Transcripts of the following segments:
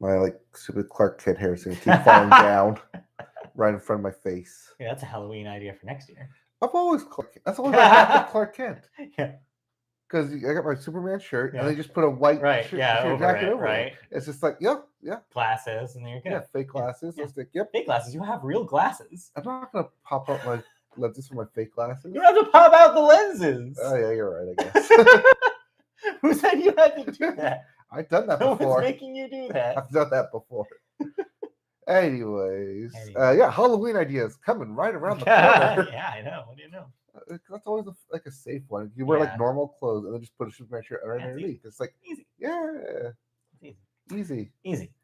My like stupid Clark Kent hair is going to keep falling down right in front of my face. Yeah, that's a Halloween idea for next year. I've always Clark. That's always I got with Clark Kent. Yeah. Because I got my Superman shirt, Yeah. and they just put a white over jacket over right? it. It's just like, yeah. Glasses, and there you go. Yeah, fake glasses. Yeah. It's like, yep. Fake glasses. You have real glasses. I'm not going to pop up my lenses for my fake glasses. You don't have to pop out the lenses. Oh, yeah, you're right, I guess. Who said you had to do that? I've done that No before. one's making you do that. I've done that before. Anyways, yeah, Halloween ideas coming right around the corner. Yeah, I know. What do you know? That's always like a safe one. You wear like normal clothes and then just put a Superman shirt right underneath. It's like easy. Yeah, easy.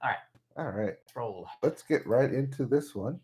All right. Let's roll. Let's get right into this one.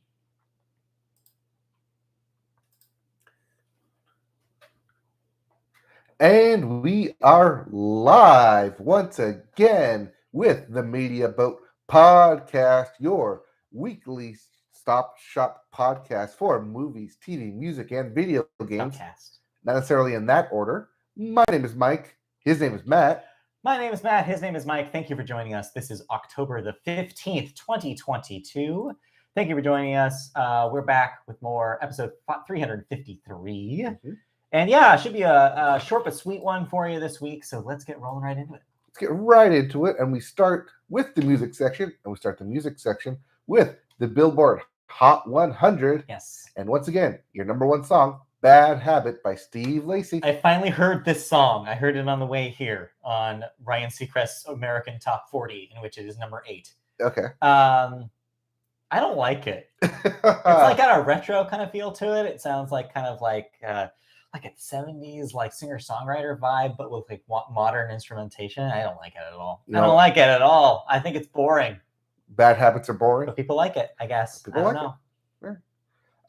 And we are live once again with the Media Boat Podcast, your weekly stop shop podcast for movies, TV, music, and video games. Podcast. Not necessarily in that order. My name is Mike. His name is Matt. My name is Matt. His name is Mike. Thank you for joining us. This is October the 15th, 2022. Thank you for joining us. We're back with more episode 353. Mm-hmm. And yeah, it should be a short but sweet one for you this week. So let's get rolling right into it. Let's get right into it. And we start with the music section. And we start the music section with the Billboard Hot 100. Yes. And once again, your number one song, Bad Habit by Steve Lacy. I finally heard this song. I heard it on the way here on Ryan Seacrest's American Top 40, in which it is number 8. Okay. I don't like it. It's like got a retro kind of feel to it. It sounds like kind of like a 70s like singer-songwriter vibe, but with like modern instrumentation. I don't like it at all. I don't like it at all. I think it's boring. Bad habits are boring. But people like it, I guess. People I don't like know. It.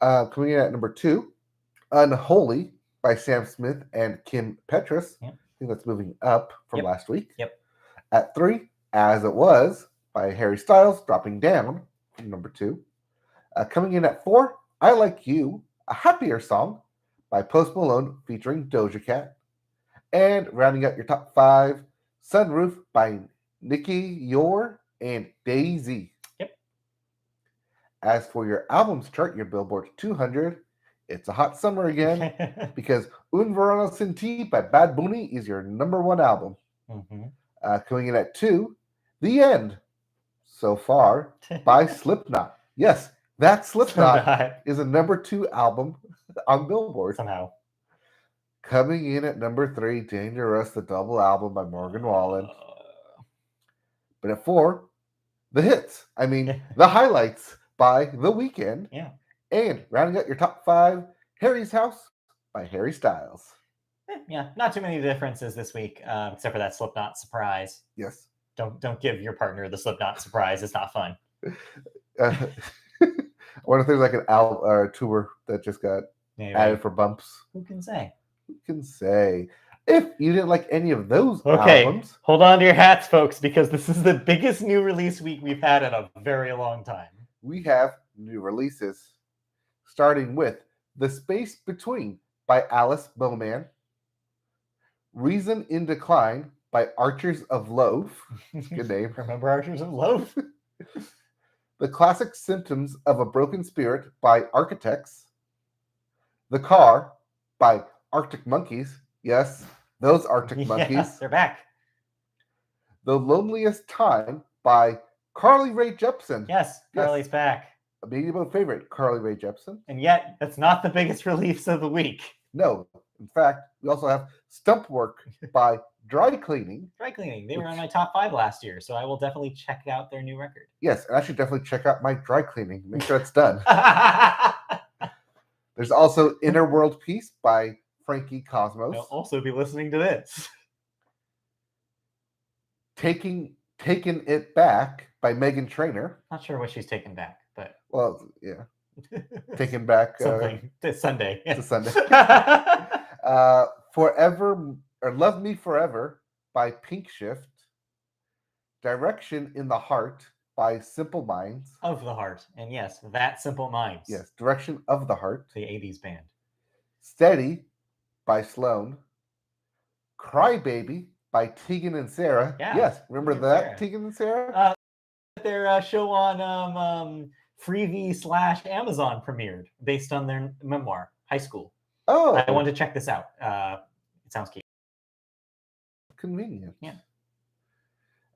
Yeah. Coming in at number 2, Unholy by Sam Smith and Kim Petras. Yep. I think that's moving up from last week. Yep. At 3, As It Was by Harry Styles, dropping down from number 2. Coming in at 4, I Like You, a happier song by Post Malone featuring Doja Cat. And rounding out your top 5, Sunroof by Nicki, and Daisy. Yep. As for your albums chart, your Billboard 200, it's a hot summer again because Un Verano Sin Ti by Bad Bunny is your number 1 album. Mm-hmm. Coming in at 2, The End, so far, by Slipknot. Yes, that Slipknot is a number 2 album on Billboard. Somehow. Coming in at number 3, Dangerous, the double album by Morgan Wallen. But at 4, the hits. I mean, the highlights by The Weeknd. Yeah. And rounding out your top 5, Harry's House by Harry Styles. Yeah, not too many differences this week, except for that Slipknot surprise. Yes. Don't give your partner the Slipknot surprise. It's not fun. I wonder if there's like an tour that just got added for bumps. Who can say? Who can say? If you didn't like any of those albums. Hold on to your hats, folks, because this is the biggest new release week we've had in a very long time. We have new releases, starting with The Space Between by Alice Bowman, Reason in Decline by Archers of Loaf. Good name. Remember Archers of Loaf? The Classic Symptoms of a Broken Spirit by Architects, The Car by Arctic Monkeys. Yes, those Arctic Monkeys. Yes, they're back. The Loneliest Time by Carly Rae Jepsen. Yes, Carly's back. A Media Boat favorite, Carly Rae Jepsen. And yet, that's not the biggest release of the week. No. In fact, we also have Stump Work by Dry Cleaning. Dry Cleaning. They were on my top 5 last year, so I will definitely check out their new record. Yes, and I should definitely check out my Dry Cleaning. Make sure it's done. There's also Inner World Peace by Frankie Cosmos. I'll also be listening to this. Taking It Back by Megan Trainor. Not sure what she's taking back, but... Well, yeah. Taking back... something. It's Sunday. It's a Sunday. Forever... or Love Me Forever by Pink Shift. Direction in the Heart by Simple Minds. Of the Heart. And yes, that Simple Minds. Yes, Direction of the Heart. The 80s band. Steady by Sloan. Cry Baby by Tegan and Sarah. Yeah, yes, remember Tegan that, Sarah. Tegan and Sarah? their show on Freevee/Amazon premiered based on their memoir, High School. Oh, I wanted to check this out. It sounds cute. Convenient. Yeah.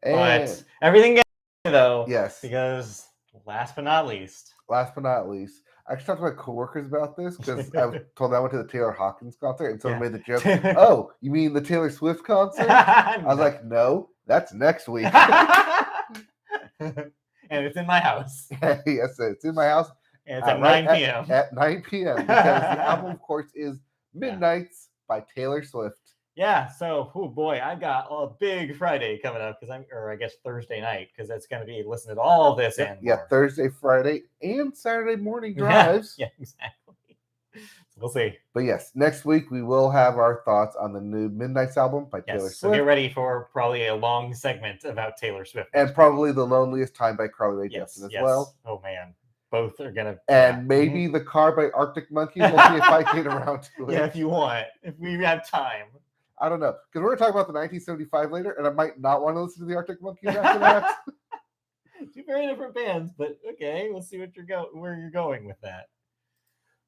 And But everything gets though. yes. Because last but not least. Last but not least, I actually talked to my coworkers about this because I was told I went to the Taylor Hawkins concert and someone made the joke, "Oh, you mean the Taylor Swift concert?" I was like, "No, that's next week." And it's in my house. Yes, it's in my house. And it's at 9 p.m. At 9 p.m. because the album, of course, is Midnights by Taylor Swift. Yeah, so oh boy, I've got a big Friday coming up I guess Thursday night, because it's going to be listening to all of this and more. Thursday, Friday, and Saturday morning drives. Yeah, exactly. So we'll see. But yes, next week we will have our thoughts on the new Midnights album by Taylor Swift. So get ready for probably a long segment about Taylor Swift. And probably The Loneliest Time by Carly Rae Jepsen as well. Oh man. Both are gonna, and maybe The Car by Arctic Monkeys. We'll see if I get around to it. Yeah, if you want, if we have time. I don't know, because we're gonna talk about the 1975 later, and I might not want to listen to the Arctic Monkeys after that. Two very different bands, but okay, we'll see what where you're going with that.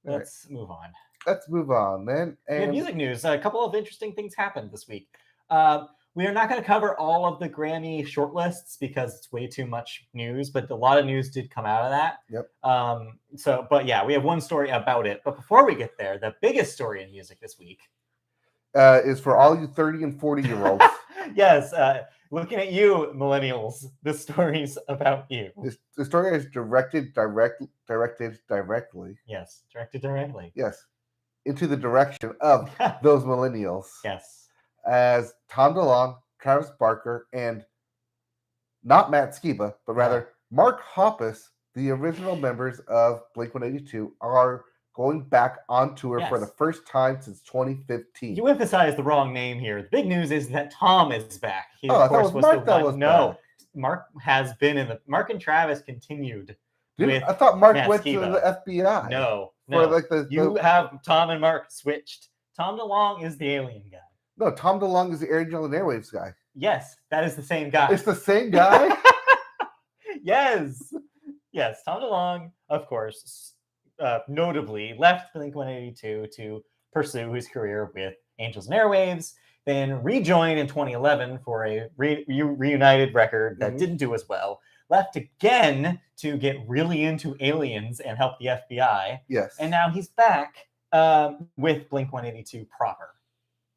Let's move on. Let's move on then. And music news. A couple of interesting things happened this week. We are not going to cover all of the Grammy shortlists because it's way too much news, but a lot of news did come out of that. Yep. But yeah, we have one story about it. But before we get there, the biggest story in music this week is for all you 30 and 40-year-olds. Yes. Looking at you, millennials, this story's about you. The story is directed directly. Yes, directed directly. Yes, into the direction of those millennials. Yes. As Tom DeLonge, Travis Barker, and not Matt Skiba, but rather Mark Hoppus, the original members of Blink-182, are going back on tour for the first time since 2015. You emphasized the wrong name here. The big news is that Tom is back. He, of course, was Mark that was back. Mark has been in the... Mark and Travis continued. I thought Mark Matt went Skiba. to the FBI. No. You have Tom and Mark switched. Tom DeLonge is the alien guy. No, Tom DeLonge is the Angel and Airwaves guy. Yes, that is the same guy. It's the same guy? Yes. Yes, Tom DeLonge, of course, notably left Blink-182 to pursue his career with Angels and Airwaves, then rejoined in 2011 for a reunited record that didn't do as well, left again to get really into aliens and help the FBI. Yes. And now he's back with Blink-182 proper.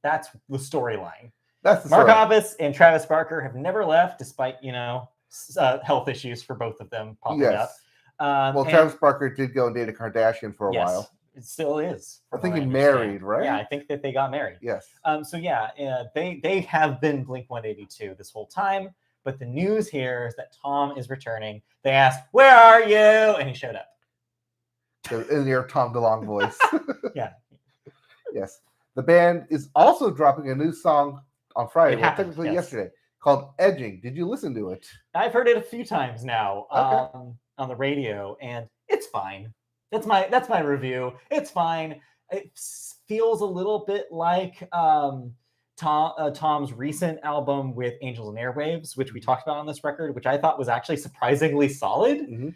That's the storyline. That's the Mark story. Hoppus and Travis Barker have never left, despite, health issues for both of them popping up. Travis Barker did go and date a Kardashian for a while. It still is. I think he married, right? Yeah, I think that they got married. Yes. They have been Blink-182 this whole time, but the news here is that Tom is returning. They asked, "Where are you?" And he showed up. In your Tom DeLonge voice. Yeah. Yes. The band is also dropping a new song on Friday, technically yesterday, called Edging. Did you listen to it? I've heard it a few times now on the radio, and it's fine. That's my review. It's fine. It feels a little bit like Tom's recent album with Angels and Airwaves, which we talked about on this record, which I thought was actually surprisingly solid.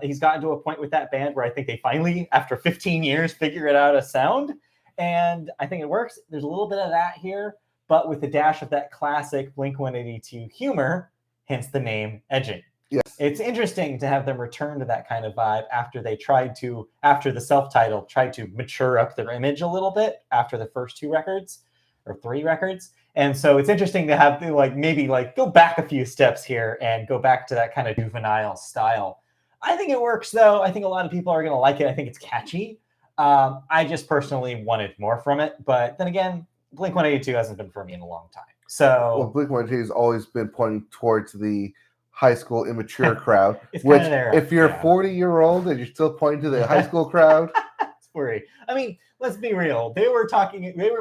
He's gotten to a point with that band where I think they finally, after 15 years, figured out a sound. And I think it works. There's a little bit of that here, but with a dash of that classic Blink-182 humor, hence the name Edging. Yes. It's interesting to have them return to that kind of vibe after the self-title, tried to mature up their image a little bit after the first 2 records or 3 records. And so it's interesting to have maybe go back a few steps here and go back to that kind of juvenile style. I think it works, though. I think a lot of people are going to like it. I think it's catchy. I just personally wanted more from it. But then again, Blink-182 hasn't been for me in a long time. So Blink-182 has always been pointing towards the high school immature crowd. Which, if you're a 40-year-old and you're still pointing to the high school crowd, it's worry. I mean, let's be real. They were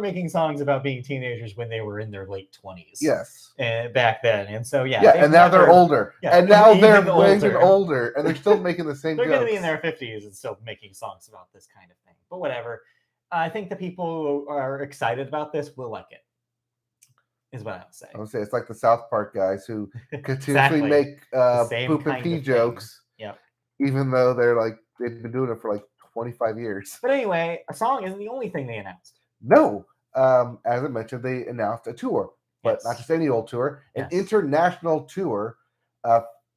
making songs about being teenagers when they were in their late 20s. Yes. Back then. And so, and now they're older. Yeah, and now they're way older. And they're still making the same They're jokes. going to be in their 50s and still making songs about this kind of thing. But whatever. I think the people who are excited about this will like it. is what I would say. I would say it's like the South Park guys who continuously Exactly. make Same poop and kind pee of thing. jokes, Yep. even though they've been doing it for like 25 years. But anyway, a song isn't the only thing they announced. No, as I mentioned, they announced a tour, but not just any old tour, an international tour,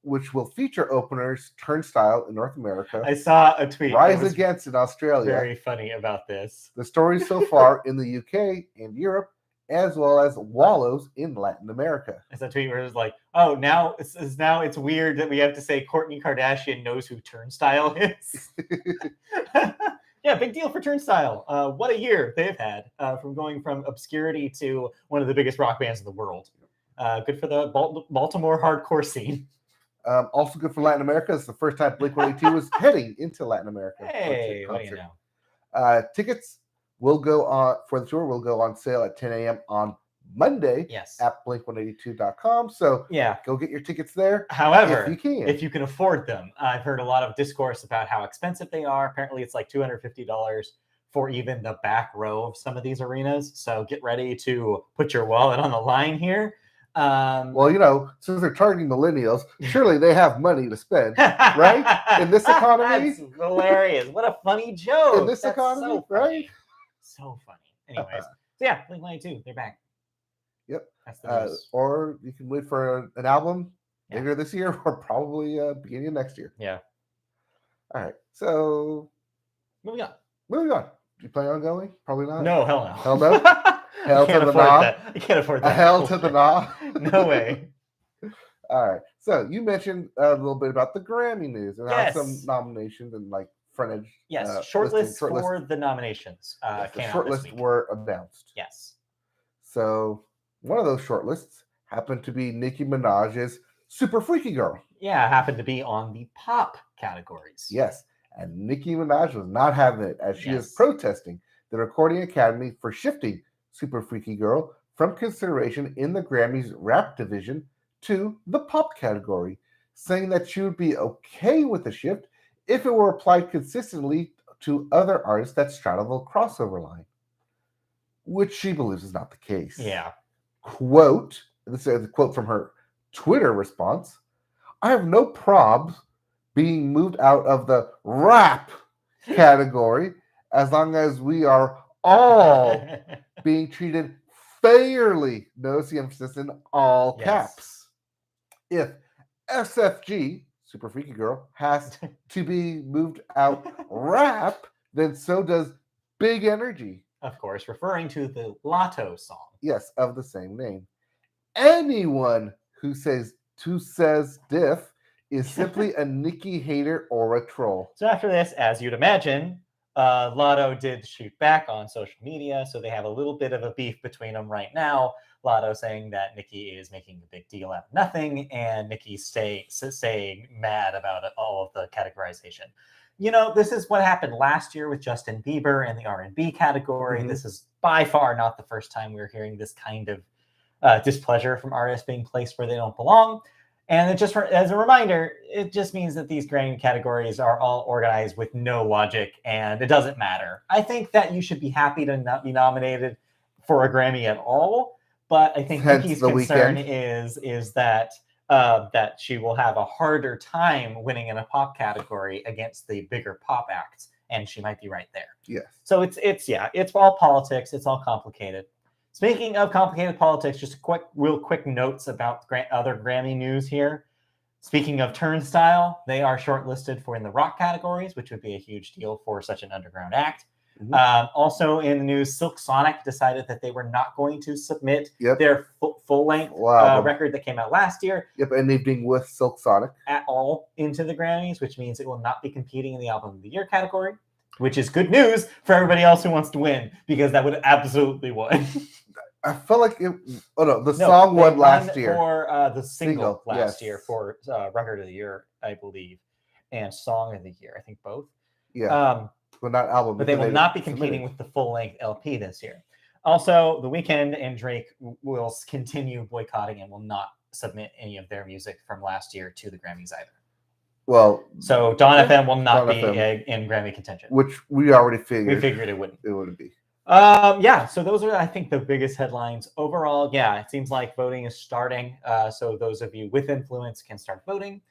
which will feature openers Turnstile in North America. I saw a tweet. Rise Against in Australia. Very funny about this. The story so far in the UK and Europe, as well as Wallows in Latin America. It's a tweet where it's like, oh, now it's weird that we have to say Kourtney Kardashian knows who Turnstile is. Yeah, big deal for Turnstile. What a year they've had from going from obscurity to one of the biggest rock bands in the world. Good for the Baltimore hardcore scene. Also good for Latin America. It's the first time Blink-182 was heading into Latin America. Hey, what do you know? Tickets will go on for the tour. Will go on sale at 10 a.m. on Monday. Yes. At blink182.com. So yeah, go get your tickets there. However, if you can afford them. I've heard a lot of discourse about how expensive they are. Apparently, it's like $250 for even the back row of some of these arenas. So get ready to put your wallet on the line here. Well, you know, since they're targeting millennials, surely they have money to spend, right? In this economy, that's hilarious. What a funny joke! In this economy, right? So funny. Anyways, so yeah, Blink-182, they're back. Yep. That's the news. Or you can wait for an album later this year, or probably beginning of next year. Yeah. All right. So moving on. Do you plan on going? Probably not. No, hell no. Hell no. Hell to the nah. I can't afford that. Hell to the nah. No way. All right. So you mentioned a little bit about the Grammy news and how some nominations and like front edge. Yes, shortlists for the nominations the shortlists were announced. Yes. So one of those shortlists happened to be Nicki Minaj's Super Freaky Girl. Yeah, happened to be on the pop categories. Yes. And Nicki Minaj was not having it as she is protesting the Recording Academy for shifting Super Freaky Girl from consideration in the Grammys rap division to the pop category, saying that she would be okay with the shift if it were applied consistently to other artists that straddle the crossover line, which she believes is not the case. Yeah. Quote, this is a quote from her Twitter response, "I have no probs being moved out of the rap category as long as we are all being treated fairly." Notice the emphasis in all caps. If SFG, Super Freaky Girl, has to be moved out rap, then so does Big Energy. Of course, referring to the Lotto song. Yes, of the same name. Anyone who says diff is simply a Nicki hater or a troll. So after this, as you'd imagine, Lotto did shoot back on social media, so they have a little bit of a beef between them right now. Lotto saying that Nicki is making a big deal out of nothing, and Nicki staying mad about all of the categorization. You know, this is what happened last year with Justin Bieber in the R&B category. This is by far not the first time we're hearing this kind of displeasure from artists being placed where they don't belong. And it just, as a reminder, it just means that these Grammy categories are all organized with no logic, and it doesn't matter. I think that you should be happy to not be nominated for a Grammy at all, but I think Nicki's concern is that that she will have a harder time winning in a pop category against the bigger pop acts, and she might be right there. Yes. So it's all politics. It's all complicated. Speaking of complicated politics, just real quick notes about other Grammy news here. Speaking of Turnstile, they are shortlisted for in the rock categories, which would be a huge deal for such an underground act. Also in the news, Silk Sonic decided that they were not going to submit their full-length record that came out last year. And they've been with Silk Sonic at all into the Grammys, which means it will not be competing in the Album of the Year category, which is good news for everybody else who wants to win, because that would absolutely win. I felt like the song won last year for the single last year for Record of the Year, I believe, and Song of the Year. I think both. Yeah. But not album. But they will not be competing with the full-length LP this year. Also, The Weeknd and Drake will continue boycotting and will not submit any of their music from last year to the Grammys either. Well, so Dawn FM will not be in Grammy contention, which we already figured. We figured it wouldn't. It wouldn't be. Yeah, so those are, I think, the biggest headlines overall. Yeah, it seems like voting is starting. So those of you with influence can start voting.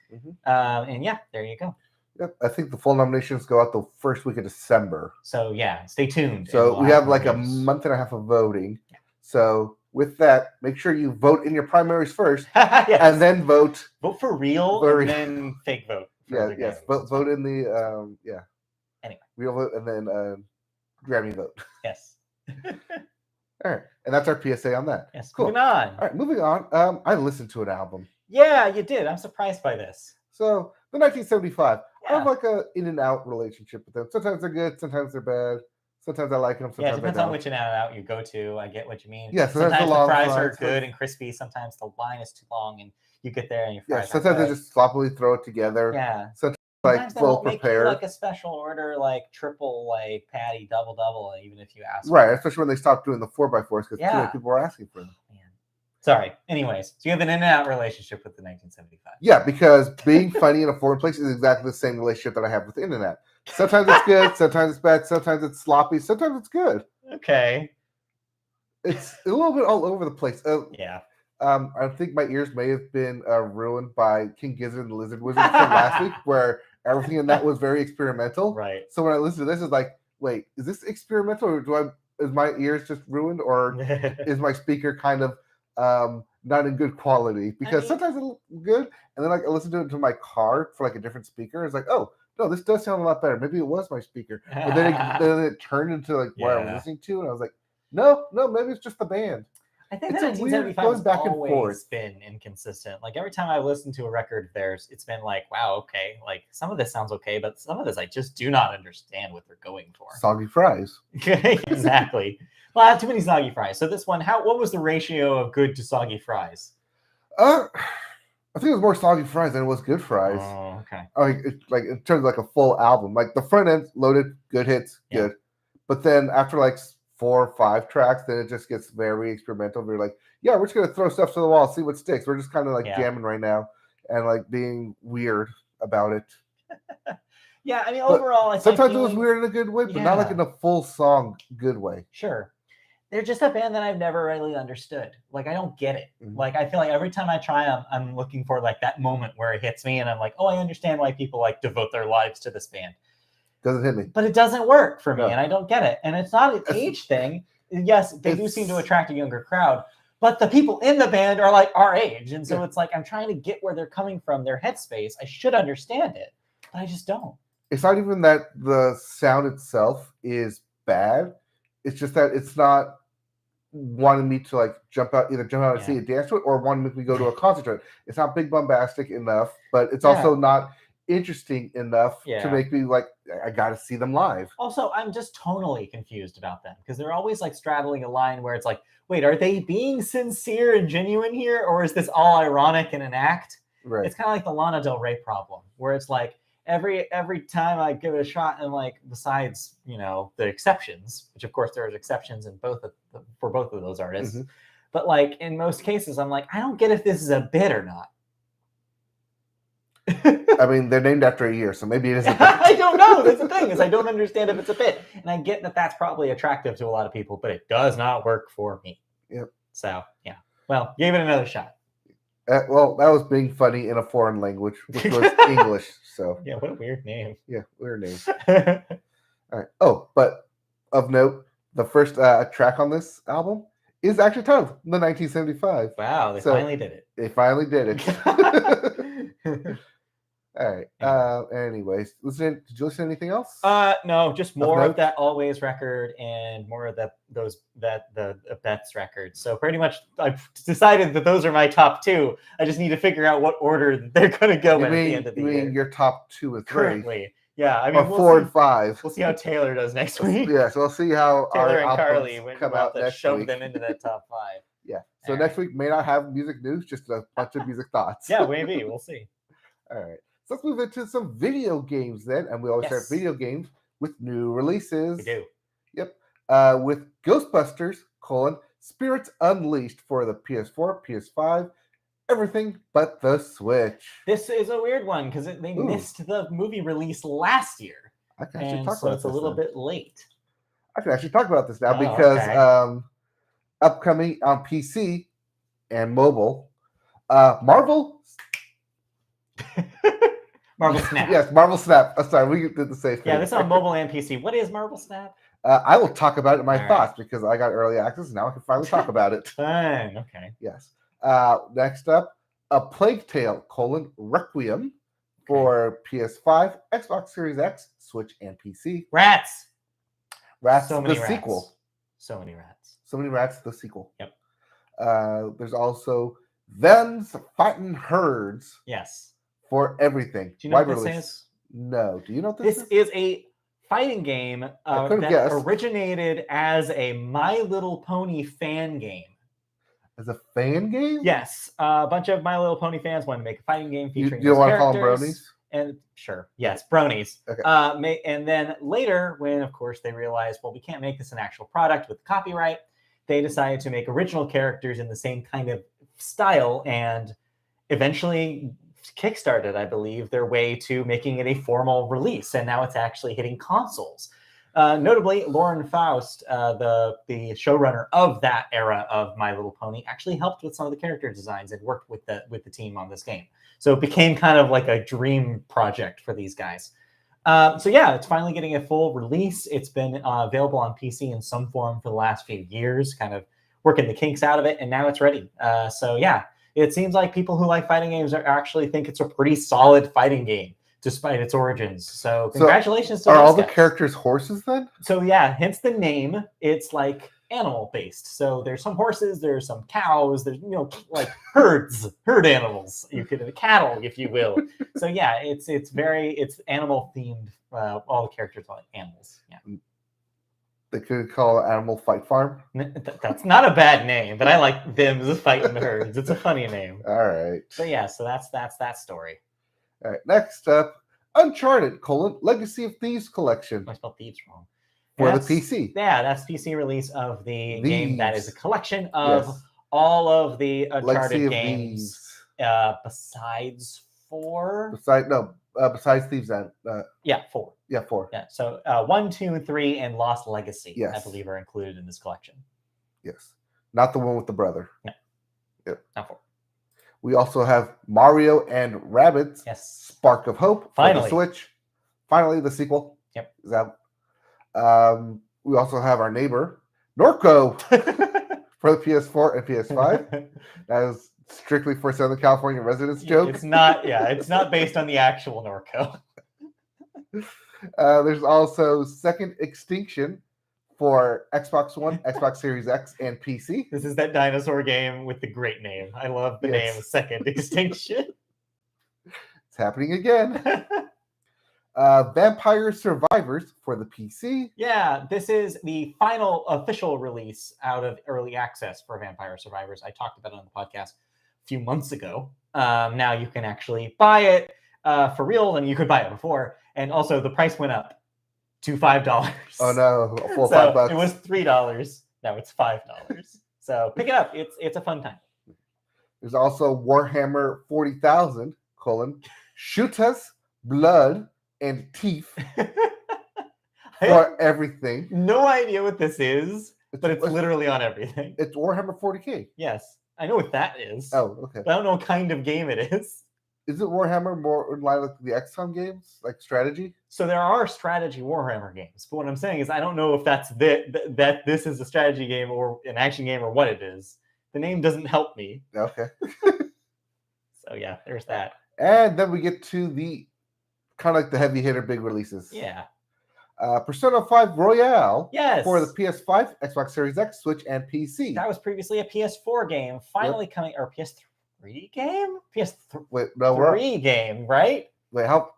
And yeah, there you go. Yep, I think the full nominations go out the first week of December. So yeah, stay tuned. So we have like a news. month and a half of voting. Yeah. So with that, make sure you vote in your primaries first, yes. And then vote for real, and then fake vote. Yeah, yes. Vote in the Anyway, real vote and then Grammy vote. Yes. All right, and that's our PSA on that. Yes. Cool. Moving on. All right, moving on. I listened to an album. Yeah, you did. I'm surprised by this. So the 1975. Yeah. I have like a in and out relationship with them. Sometimes they're good, sometimes they're bad. Sometimes I like them. Sometimes it depends on which in and out you go to. I get what you mean. Yeah, sometimes the fries are good and crispy. Sometimes the line is too long, and you get there and your fries. Yeah, sometimes they just sloppily throw it together. Yeah. Sometimes they won't make you like a special order, like triple, like patty, double, even if you ask. Right, especially when they stopped doing the 4x4s because too many people were asking for them. Man. Sorry. Anyways, so you have an in and out relationship with the 1975. Yeah, because being funny in a foreign place is exactly the same relationship that I have with internet. Sometimes it's good, sometimes it's bad, sometimes it's sloppy, sometimes it's good. Okay. It's a little bit all over the place. Yeah. I think my ears may have been ruined by King Gizzard and the Lizard Wizard from last week, where everything in that was very experimental. Right. So when I listen to this, it's like, wait, is this experimental, or is my ears just ruined, or is my speaker kind of not in good quality? Because sometimes it's good, and then like I listen to it to my car for like a different speaker. It's like, oh no, this does sound a lot better. Maybe it was my speaker, but then it turned into like what I was listening to, and I was like, no, maybe it's just the band. I think the 1975 has always been inconsistent. Like every time I listen to a record of theirs, it's been like, wow, okay, like some of this sounds okay, but some of this I just do not understand what they're going for. Soggy fries. Exactly. Well, I have too many soggy fries. So this one, what was the ratio of good to soggy fries? I think it was more soggy fries than it was good fries. Oh, okay. Like in terms of like a full album, like the front end loaded, good hits, good, but then after like 4 or 5 tracks, then it just gets very experimental. We're like, yeah, we're just gonna throw stuff to the wall, see what sticks. We're just kind of like jamming right now and like being weird about it. Yeah, I mean, overall, sometimes it was weird in a good way, but not like in a full song good way. Sure. They're just a band that I've never really understood. Like, I don't get it. Mm-hmm. Like, I feel like every time I try, I'm looking for like that moment where it hits me, and I'm like, oh, I understand why people like devote their lives to this band. Doesn't hit me. But it doesn't work for me, and I don't get it. And it's not an age thing. Yes, they do seem to attract a younger crowd, but the people in the band are like our age. And so it's like I'm trying to get where they're coming from, their headspace. I should understand it, but I just don't. It's not even that the sound itself is bad. It's just that it's not wanting me to like jump out and see a dance to it, or wanting me to go to a concert to it. It's not big bombastic enough, but it's also not interesting enough to make me like, I gotta see them live. Also, I'm just tonally confused about them because they're always like straddling a line where it's like, wait, are they being sincere and genuine here, or is this all ironic in an act? Right. It's kind of like the Lana Del Rey problem, where it's like every time I give it a shot, and like besides the exceptions, which of course there's exceptions in for both of those artists, but like in most cases, I'm like, I don't get if this is a bit or not. I mean, they're named after a year, so maybe it is a bit. I don't know. That's the thing, is I don't understand if it's a bit. And I get that that's probably attractive to a lot of people, but it does not work for me. Yep. So, yeah. Well, gave it another shot. Well, that was being funny in a foreign language, which was English. So yeah, what a weird name. Yeah, weird name. All right. Oh, but of note, the first track on this album is actually titled The 1975. Wow, they finally did it. They finally did it. All right. Anyways, did you listen to anything else? No, just more of that Always record and more of the Beth's records. So pretty much, I've decided that those are my top 2. I just need to figure out what order they're going to go in at the end of the year. You mean your top 2 or 3? Currently, yeah. I mean, or 4 and 5. We'll see how Taylor does next week. Yeah, so we'll see how Taylor our and Carly come out next shove week. them into that top 5. Yeah. So next week may not have music news, just a bunch of music thoughts. Yeah, maybe. We'll see. All right. So let's move into some video games then. And we always start video games with new releases. We do. Yep. With Ghostbusters, Spirits Unleashed for the PS4, PS5, everything but the Switch. This is a weird one because they missed the movie release last year. I can actually talk so about it's a little bit late. I can actually talk about this now Oh, because okay. upcoming on PC and mobile, Marvel. Marvel Snap. Yes, Marvel Snap. I'm sorry, we did the same thing. Yeah, this is on mobile and PC. What is Marvel Snap? I will talk about it in my All thoughts because I got early access. Now I can finally talk about it. Fun. Okay. Yes. Next up, A Plague Tale: Requiem for PS5, Xbox Series X, Switch, and PC. Rats. Rats, So many the rats. sequel. So many rats. So many rats, the sequel. Yep. There's also Them's Fighting Herds Yes. for everything. Do you know Wide what this release. is? No. Do you know what This is a fighting game that guessed. originated as a My Little Pony fan game. As a fan game? Yes, a bunch of My Little Pony fans wanted to make a fighting game featuring You don't those want to call them characters. bronies? And sure, yes, bronies. Okay. And then later, when of course they realized, well, we can't make this an actual product with copyright, they decided to make original characters in the same kind of style, and eventually kickstarted, I believe, their way to making it a formal release. And now it's actually hitting consoles. Notably, Lauren Faust, the showrunner of that era of My Little Pony, actually helped with some of the character designs and worked with the team on this game. So it became kind of like a dream project for these guys. So yeah, it's finally getting a full release. It's been available on PC in some form for the last few years, kind of working the kinks out of it, and now it's ready. So yeah, it seems like people who like fighting games actually think it's a pretty solid fighting game, despite its origins. So congratulations to are those all the guys. characters horses then? So yeah, hence the name. It's like animal based. So there's some horses, there's some cows, there's like herd animals. You could cattle, if you will. So yeah, it's animal themed. All the characters are like animals. Yeah. They could call it Animal Fight Farm. That's not a bad name, but I like Them's Fighting Herds. It's a funny name. All right. But yeah, so that's that story. All right. Next up, Uncharted: Legacy of Thieves Collection. I spelled thieves wrong. For the PC. Yeah, that's PC release of the game that is a collection of all of the Uncharted games. Besides 4. Besides Thieves End. 4. Yeah, 4. Yeah. So 1, 2, 3, and Lost Legacy, yes, I believe, are included in this collection. Yes. Not the one with the brother. No. Yep. Not 4. We also have Mario and Rabbids. Yes. Spark of Hope Finally. for the Switch. Finally, the sequel. Yep. Is out. We also have our neighbor, Norco, for the PS4 and PS5. That is strictly for Southern California residents joke. It's not based on the actual Norco. There's also Second Extinction for Xbox One, Xbox Series X, and PC. This is that dinosaur game with the great name. I love the name Second Extinction. It's happening again. Vampire Survivors for the PC. Yeah, this is the final official release out of early access for Vampire Survivors. I talked about it on the podcast a few months ago. Now you can actually buy it for real, and you could buy it before. And also the price went up to $5. Oh no, a full so $5. It was $3. Now it's $5. So pick it up. It's a fun time. There's also Warhammer 40,000, Shoot Us, Blood, and Teeth for everything. No idea what this is, but it's literally on everything. It's Warhammer 40K. Yes. I know what that is. Oh, okay. But I don't know what kind of game it is. Is it Warhammer more in line with the XCOM games, like strategy? So there are strategy Warhammer games, but what I'm saying is I don't know if that's that this is a strategy game or an action game or what it is. The name doesn't help me. Okay. So yeah, there's that. And then we get to the kind of like the heavy hitter big releases. Yeah. Persona 5 Royale. Yes. For the PS5, Xbox Series X, Switch, and PC. That was previously a PS4 game, finally coming, or PS3 game? PS3 game, right? Wait, how?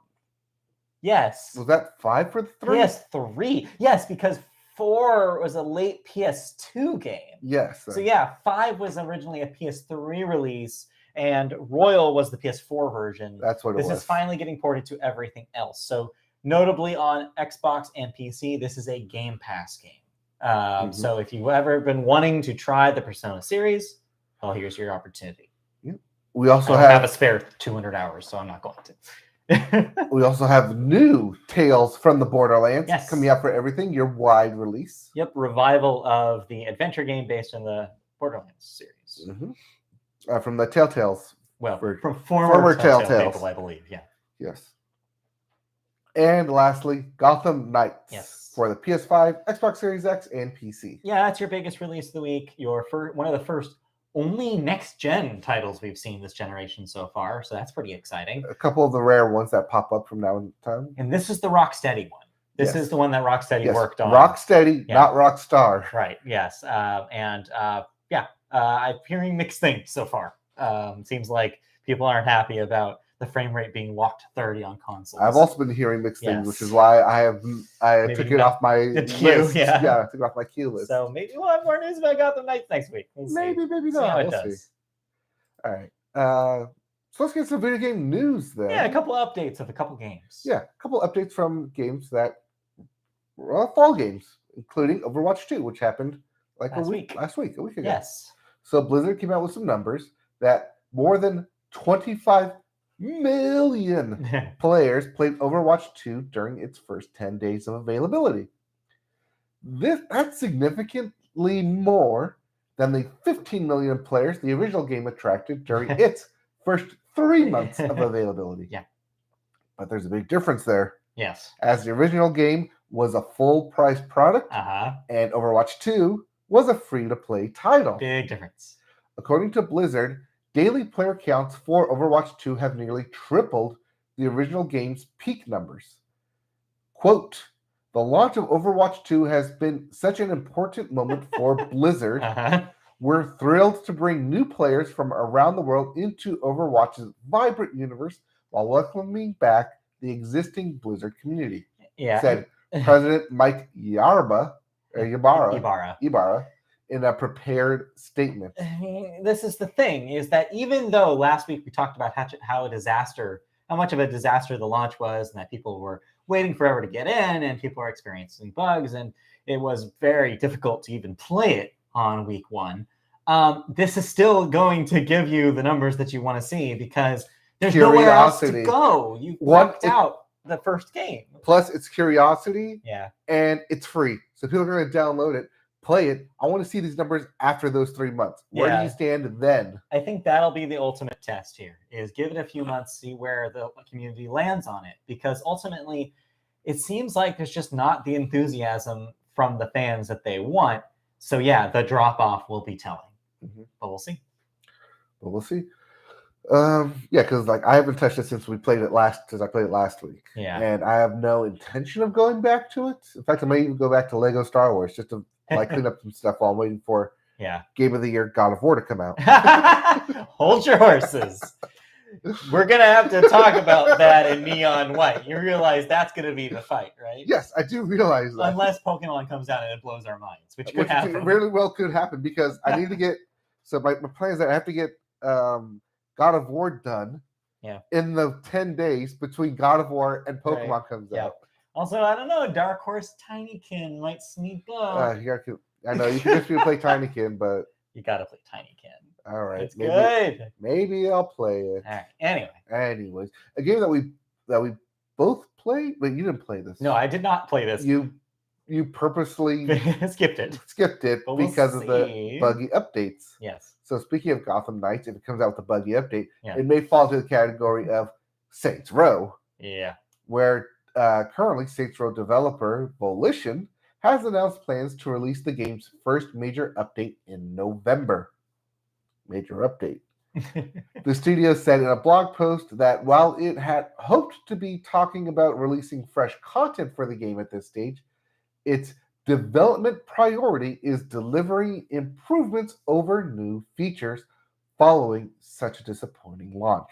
Yes. Was that 5 for the 3? PS3. Yes, because 4 was a late PS2 game. Yes. So yeah, 5 was originally a PS3 release, and Royal was the PS4 version. That's what it was. This is finally getting ported to everything else. So notably on Xbox and PC, this is a Game Pass game. So if you've ever been wanting to try the Persona series, well, here's your opportunity. We also have a spare 200 hours, so I'm not going to. We also have new Tales from the Borderlands Yes. coming out for everything, your wide release. Yep, revival of the adventure game based on the Borderlands series. From the Telltales. Well, For from former Telltale Telltales. people, I believe. Yeah. Yes. And lastly, Gotham Knights. Yes. For the PS5, Xbox Series X, and PC. Yeah, that's your biggest release of the week. One of the first only next-gen titles we've seen this generation so far, so that's pretty exciting. A couple of the rare ones that pop up from now on time. And this is the Rocksteady one. This is the one that Rocksteady worked on. Rocksteady, not Rockstar. Right, yes. I'm hearing mixed things so far. Seems like people aren't happy about the frame rate being locked to 30 on consoles. I've also been hearing mixed things, which is why I took it off my list. Yeah, I took it off my queue list. So maybe we'll have more news about Gotham Knights next week. Maybe not. See how it does. See. All right. So let's get some video game news then. Yeah, a couple of updates of a couple games. Yeah, a couple of updates from games that were fall games, including Overwatch 2, which happened a week ago. Yes. So Blizzard came out with some numbers that more than 25 million players played Overwatch 2 during its first 10 days of availability. That's significantly more than the 15 million players the original game attracted during its first 3 months of availability. Yeah. But there's a big difference there. Yes. As the original game was a full price product, and Overwatch 2 was a free-to-play title. Big difference. According to Blizzard, daily player counts for Overwatch 2 have nearly tripled the original game's peak numbers. Quote, the launch of Overwatch 2 has been such an important moment for Blizzard. We're thrilled to bring new players from around the world into Overwatch's vibrant universe while welcoming back the existing Blizzard community, said President Mike Ibarra in a prepared statement. This is the thing, is that even though last week we talked about how much of a disaster the launch was, and that people were waiting forever to get in, and people are experiencing bugs, and it was very difficult to even play it on week 1. This is still going to give you the numbers that you want to see, because there's nowhere else to go. You wiped out the first game. Plus, it's curiosity. Yeah. And it's free. So people are going to download it, play it. I want to see these numbers after those 3 months. Where do you stand then? I think that'll be the ultimate test here, is give it a few months, see where the community lands on it. Because ultimately, it seems like there's just not the enthusiasm from the fans that they want. So yeah, the drop-off will be telling. But we'll see. Because I haven't touched it since I played it last week. Yeah. And I have no intention of going back to it. In fact, I might even go back to Lego Star Wars just to clean up some stuff while I'm waiting for Game of the Year God of War to come out. Hold your horses. We're going to have to talk about that in neon white. You realize that's going to be the fight, right? Yes, I do realize that. Unless Pokemon comes out and it blows our minds, which could happen. It really well could happen, because I need to get... So my plan is that I have to get God of War done in the 10 days between God of War and Pokemon comes out. Also, I don't know, Dark Horse Tinykin might sneak up. I know you can just play Tinykin, but you gotta play Tinykin. All right, it's good. Maybe I'll play it. All right. Anyways, a game that we both played, but you didn't play this. No, I did not play this. You purposely skipped it because of the buggy updates. Yes. So speaking of Gotham Knights, if it comes out with a buggy update, it may fall into the category of Saints Row. Yeah. Where currently Saints Row developer Volition has announced plans to release the game's first major update in November. Major update. The studio said in a blog post that while it had hoped to be talking about releasing fresh content for the game at this stage, its development priority is delivering improvements over new features following such a disappointing launch.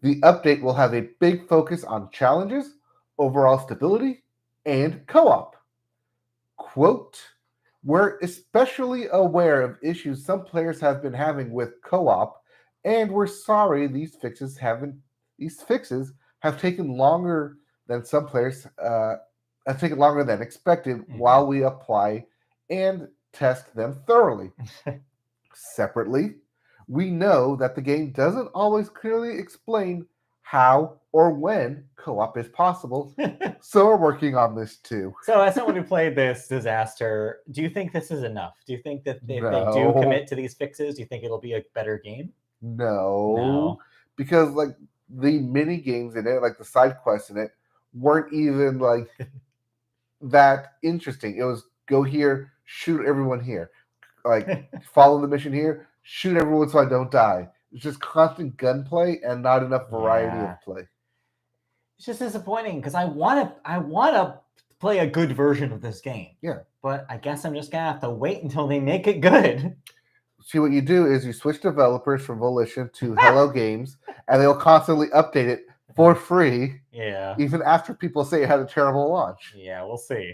The update will have a big focus on challenges, overall stability, and co-op. Quote, we're especially aware of issues some players have been having with co-op, and we're sorry these fixes have taken longer than some players have taken longer than expected while we apply and test them thoroughly. Separately, we know that the game doesn't always clearly explain how or when co-op is possible. So we're working on this too. So, as someone who played this disaster, do you think this is enough? Do you think that if they do No. commit to these fixes, do you think it'll be a better game? No. Because like the mini games in it, like the side quests in it, weren't even like that interesting. It was go here, shoot everyone here. Like follow the mission here, shoot everyone so I don't die. It's just constant gunplay and not enough variety of play. It's just disappointing because I want to play a good version of this game. Yeah. But I guess I'm just gonna have to wait until they make it good. See, what you do is you switch developers from Volition to Hello Games, and they'll constantly update it for free. Yeah. Even after people say it had a terrible launch. Yeah, we'll see.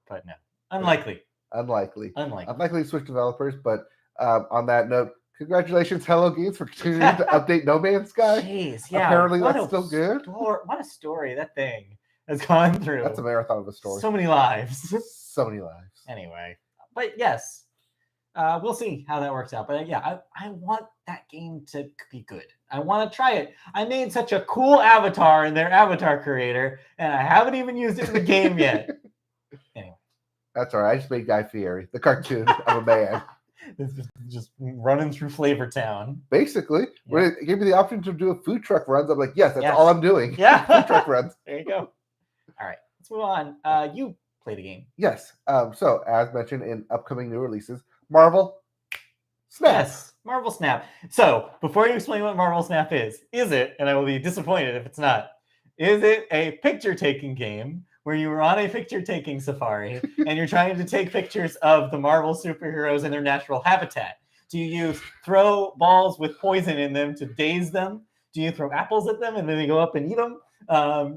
But no, unlikely. Unlikely to switch developers. But on that note, congratulations, Hello Games, for continuing to update No Man's Sky. Jeez, yeah. Apparently that's still good. What a story that thing has gone through. That's a marathon of a story. So many lives. So many lives. Anyway, but yes, we'll see how that works out. But yeah, I want that game to be good. I want to try it. I made such a cool avatar in their avatar creator, and I haven't even used it in the game yet. Anyway. That's all right. I just made Guy Fieri, the cartoon of a man. It's just running through Flavor Town. Basically, when it gave me the option to do a food truck runs, I'm like, yes, that's all I'm doing. Yeah. Food truck runs. There you go. All right, let's move on. You play the game. Yes. So, as mentioned in upcoming new releases, Marvel Snap. Yes, Marvel Snap. So, before you explain what Marvel Snap is it, and I will be disappointed if it's not, is it a picture-taking game where you were on a picture-taking safari and you're trying to take pictures of the Marvel superheroes in their natural habitat? Do you throw balls with poison in them to daze them? Do you throw apples at them and then they go up and eat them?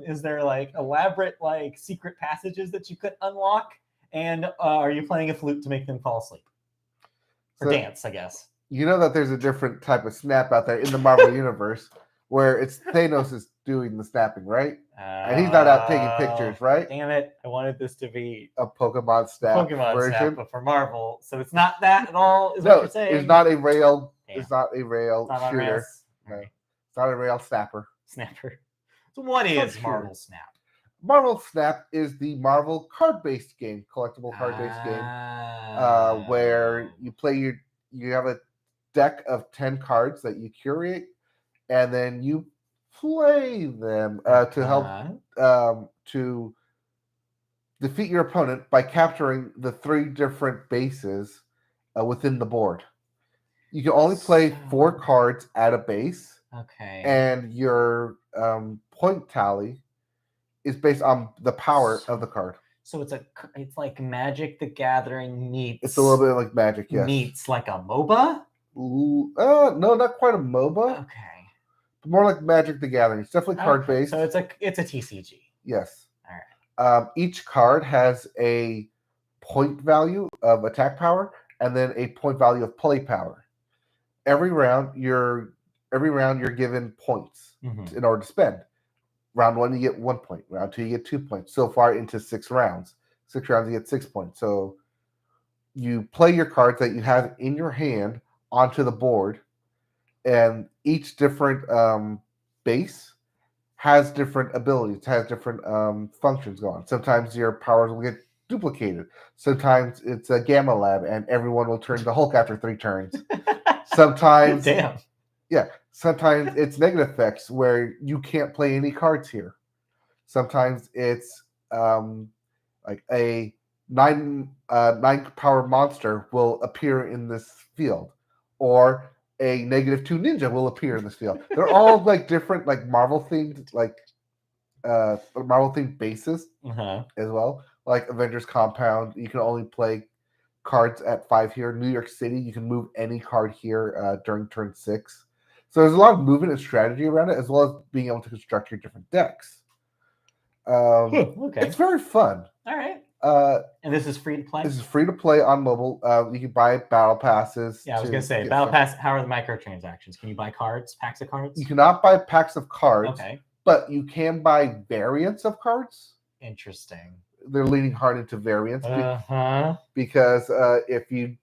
Is there like elaborate like secret passages that you could unlock? And are you playing a flute to make them fall asleep? Or dance, I guess. You know that there's a different type of snap out there in the Marvel universe where it's Thanos is doing the snapping, right? And he's not out taking pictures, right? Damn it. I wanted this to be a Pokemon Snap version. Snap, but for Marvel. So it's not that at all, is no, what you're saying? It's not a rail. Damn. It's not a rail shooter. No. It's not a rail snapper. Snapper. So what is Marvel Snap? Marvel Snap is the Marvel card-based game, collectible card-based game, where you play you have a deck of 10 cards that you curate, and then you play them to help to defeat your opponent by capturing the 3 different bases within the board. You can only play 4 cards at a base. Okay. And your point tally is based on the power of the card. So it's like Magic the Gathering meets. It's a little bit like Magic, yes. Meets like a MOBA. No, not quite a MOBA. Okay. But more like Magic the Gathering. It's definitely card based. So it's a TCG. Yes. All right. Each card has a point value of attack power and then a point value of play power. Every round you're given points in order to spend. Round 1, you get 1 point. Round 2, you get 2 points. So far into 6 rounds. 6 rounds, you get 6 points. So you play your cards that you have in your hand onto the board, and each different base has different abilities, has different functions going on. Sometimes your powers will get duplicated. Sometimes it's a Gamma Lab, and everyone will turn to Hulk after 3 turns. Sometimes... Damn. Yeah, sometimes it's negative effects where you can't play any cards here. Sometimes it's like a 9 power monster will appear in this field, or a -2 ninja will appear in this field. They're all like different, like Marvel themed, Marvel themed bases as well. Like Avengers Compound, you can only play cards at 5 here. New York City, you can move any card here during turn 6. So there's a lot of movement and strategy around it, as well as being able to construct your different decks. Okay. It's very fun. All right. And this is free to play? This is free to play on mobile. You can buy battle passes. Yeah, I was going to say, battle pass, how are the microtransactions? Can you buy cards, packs of cards? You cannot buy packs of cards. Okay. But you can buy variants of cards. Interesting. They're leaning hard into variants. Because if you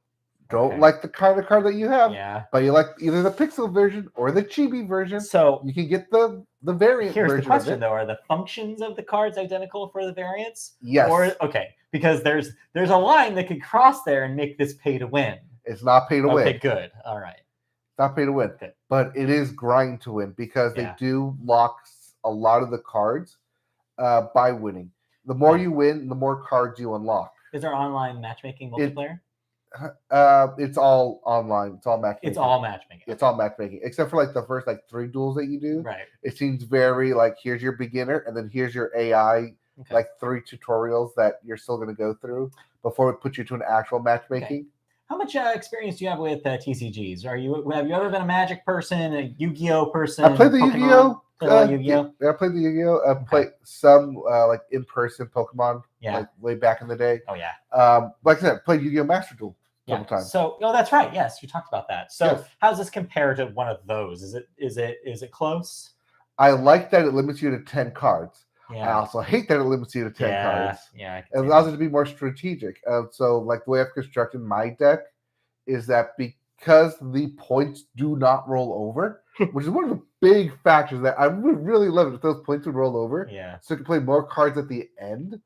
don't like the kind of card that you have, but you like either the pixel version or the chibi version, so you can get the the variant Here's the version question, of it. though: are the functions of the cards identical for the variants? Yes. Or okay, because there's a line that could cross there and make this pay to win. It's not pay to win. Okay, good. All right. Not pay to win. Good. But it is grind to win because they Yeah. do lock a lot of the cards by winning. The more you win, the more cards you unlock. Is there online matchmaking multiplayer? It's all online. It's all matchmaking. It's all matchmaking. It's all matchmaking, except for like the first like 3 duels that you do. Right. It seems very like here's your beginner, and then here's your AI, like 3 tutorials that you're still going to go through before it puts you to an actual matchmaking. Okay. How much experience do you have with TCGs? Have you ever been a Magic person, a Yu-Gi-Oh person? I played the Yu-Gi-Oh. Yu-Gi-Oh. Yeah, I played the Yu-Gi-Oh. I played some like in-person Pokemon, Yeah. like way back in the day. Oh yeah. Like I said, I played Yu-Gi-Oh Master Duel a couple times. So, that's right. Yes, you talked about that. So, Yes. how does this compare to one of those? Is it close? I like that it limits you to 10 cards. Yeah. I also hate that it limits you to 10 cards. Yeah. It allows it to be more strategic. So, like the way I've constructed my deck is that because the points do not roll over, which is one of the big factors that I would really love it if those points would roll over. Yeah. So you can play more cards at the end,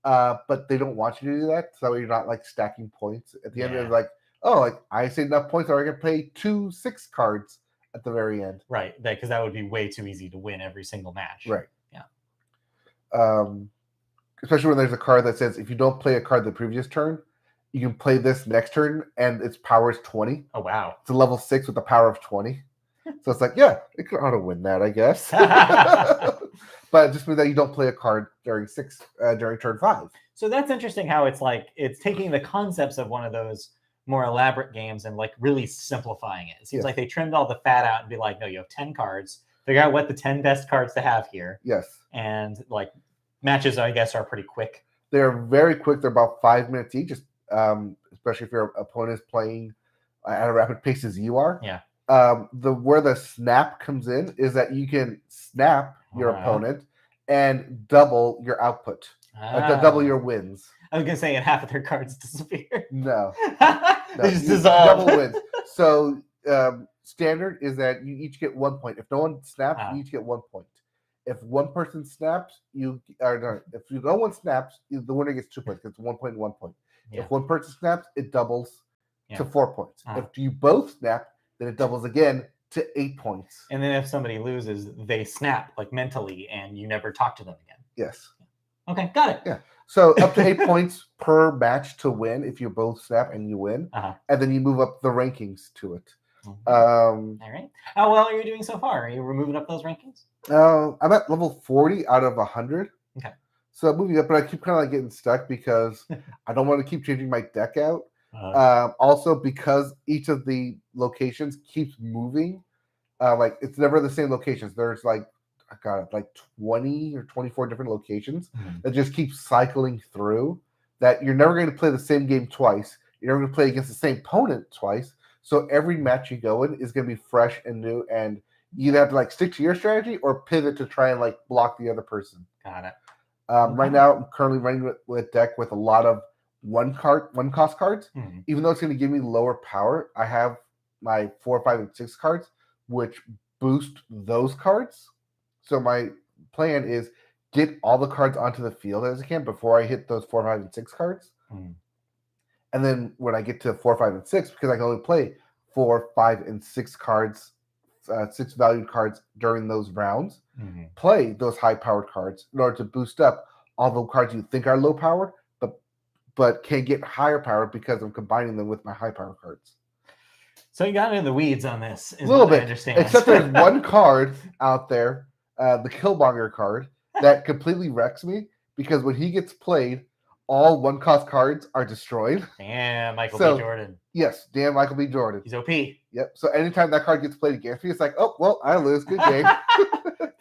but they don't want you to do that. So you're not like stacking points at the end. It's like, oh, like I saved enough points, or I can play 2 6 cards at the very end. Right, because that would be way too easy to win every single match. Right. Yeah. Especially when there's a card that says if you don't play a card the previous turn, you can play this next turn, and its power is 20. Oh wow! It's a level 6 with the power of 20. So it's like, yeah, it could auto win that, I guess. But it just means that you don't play a card during turn 5. So that's interesting how it's like it's taking the concepts of one of those more elaborate games and like really simplifying it. It seems like they trimmed all the fat out and be like, no, you have 10 cards. Figure out what the 10 best cards to have here. Yes. And like matches, I guess, are pretty quick. They're very quick. They're about 5 minutes each, especially if your opponent is playing at a rapid pace as you are. Yeah. Where the snap comes in is that you can snap your opponent and double your output, double your wins. I was gonna say, and half of their cards disappear. No, they just dissolve. Double wins. So standard is that you each get 1 point. If no one snaps, you each get 1 point. If one person snaps, if no one snaps, the winner gets 2 points. It's 1 point and 1 point. Yeah. If one person snaps, it doubles to 4 points. If you both snap, then it doubles again to 8 points. And then if somebody loses, they snap like mentally, and you never talk to them again. Yes. Okay, got it. Yeah. So up to 8 points per match to win if you both snap and you win, and then you move up the rankings to it. All right. How well are you doing so far? Are you moving up those rankings? I'm at level 40 out of 100. Okay. So I'm moving up, but I keep kind of like getting stuck because I don't want to keep changing my deck out. Also, because each of the locations keeps moving, like it's never the same locations. There's like 20 or 24 different locations that just keep cycling through. That you're never going to play the same game twice. You're never going to play against the same opponent twice. So every match you go in is going to be fresh and new, and you either have to like stick to your strategy or pivot to try and like block the other person. Got it. Right now, I'm currently running with a deck with a lot of one cost cards. Even though it's going to give me lower power, I have my 4, 5, and 6 cards, which boost those cards. So my plan is get all the cards onto the field as I can before I hit those 4, 5, and 6 cards. And then when I get to 4, 5, and 6, because I can only play 4, 5, and 6 cards, 6 valued cards during those rounds, play those high-powered cards in order to boost up all the cards you think are low-powered, but can get higher powered because I'm combining them with my high-powered cards. So you got into the weeds on this. A little bit, except there's one card out there, the Killmonger card, that completely wrecks me because when he gets played, all one-cost cards are destroyed. Damn, Michael B. Jordan. Yes, damn Michael B. Jordan. He's OP. Yep. So anytime that card gets played against me, it's like, oh, well, I lose. Good game.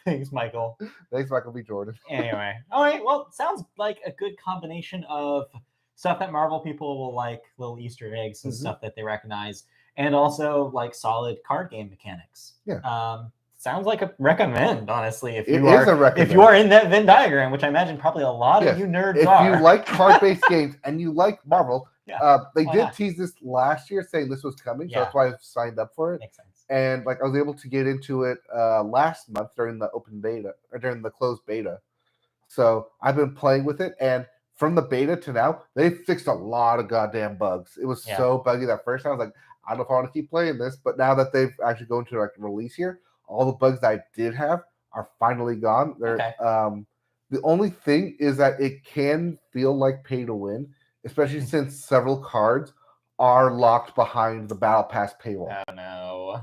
Thanks, Michael. Thanks, Michael B. Jordan. Anyway. All right. Well, sounds like a good combination of stuff that Marvel people will like, little Easter eggs and stuff that they recognize, and also like solid card game mechanics. Yeah. Sounds like a recommend, honestly. If you are in that Venn diagram, which I imagine probably a lot of you nerds are. If you like card-based games and you like Marvel, Yeah. They did tease this last year, saying this was coming, so that's why I signed up for it. Makes sense. And like I was able to get into it last month during the open beta or during the closed beta. So I've been playing with it, and from the beta to now, they fixed a lot of goddamn bugs. It was so buggy that first time. I was like, I don't know if I want to keep playing this, but now that they've actually gone to like release here, all the bugs that I did have are finally gone. They're the only thing is that it can feel like pay to win, especially since several cards are locked behind the Battle Pass paywall. Oh no.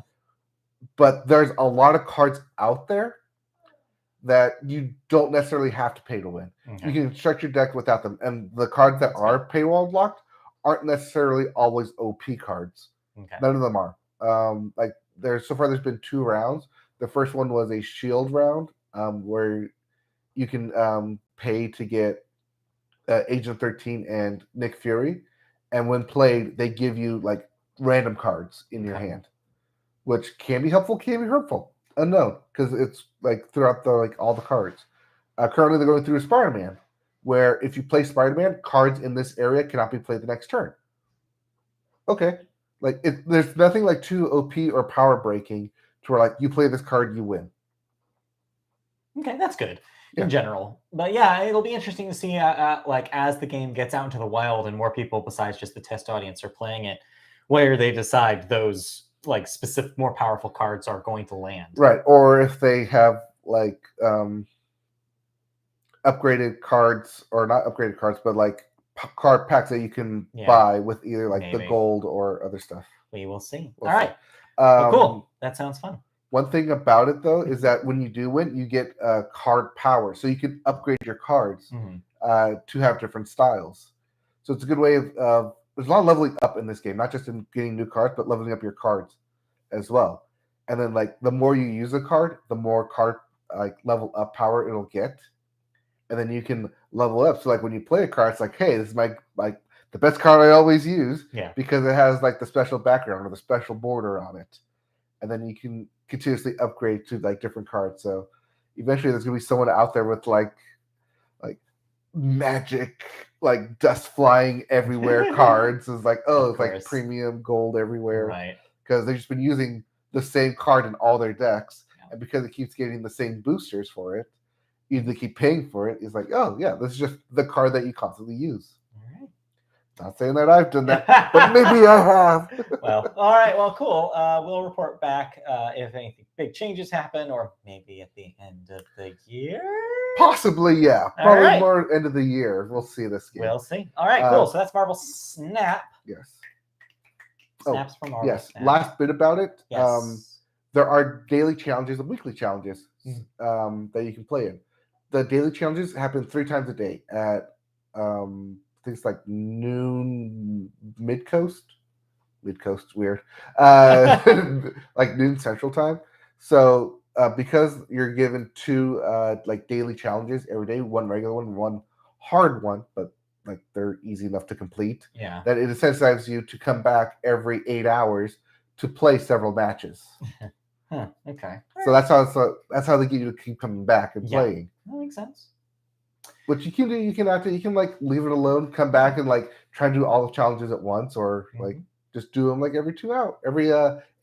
But there's a lot of cards out there that you don't necessarily have to pay to win. Okay. You can construct your deck without them. And the cards that are paywall locked aren't necessarily always OP cards. Okay. None of them are. Like there's been 2 rounds. The first one was a shield round, where you can pay to get Agent 13 and Nick Fury. And when played, they give you like random cards in your hand, which can be helpful, can be hurtful. Unknown, because it's like throughout the like all the cards. Currently, they're going through a Spider-Man, where if you play Spider-Man, cards in this area cannot be played the next turn. Okay, like there's nothing like too OP or power breaking to where like you play this card, you win. Okay, that's good in general. But yeah, it'll be interesting to see like as the game gets out into the wild and more people besides just the test audience are playing it, where they decide those like specific more powerful cards are going to land. Right. Or if they have like upgraded cards, or not upgraded cards, but like card packs that you can buy with either like the gold or other stuff. We will see. All right. Cool. That sounds fun. One thing about it though is that when you do win, you get card power, so you can upgrade your cards to have different styles. So it's a good way of there's a lot of leveling up in this game, not just in getting new cards, but leveling up your cards as well. And then like the more you use a card, the more card like level up power it'll get. And then you can level up. So like when you play a card, it's like, hey, this is my like the best card I always use because it has like the special background or the special border on it. And then you can continuously upgrade to like different cards. So eventually there's gonna be someone out there with like magic, like dust flying everywhere cards. It's like, oh, it's like premium gold everywhere. Right. Because they've just been using the same card in all their decks. And because it keeps getting the same boosters for it, even they keep paying for it, it's like, oh yeah, this is just the card that you constantly use. All right. Not saying that I've done that, but maybe I have. Well, all right. Well, cool. We'll report back if anything big changes happen, or maybe at the end of the year. Possibly, yeah. Probably more end of the year. We'll see this game. We'll see. All right, cool. So that's Marvel Snap. Yes. Snaps from Marvel. Yes. Snap. Last bit about it. Yes. There are daily challenges and weekly challenges that you can play in. The daily challenges happen 3 times a day at I think it's like noon mid-coast, weird, like noon Central Time. So because you're given 2 like daily challenges every day, one regular one hard one, but like they're easy enough to complete. Yeah. That it incentivizes you to come back every 8 hours to play several matches. Okay. So that's how they get you to keep coming back and playing. That makes sense. What you can do, you can like leave it alone, come back and like try and do all the challenges at once, or like just do them like every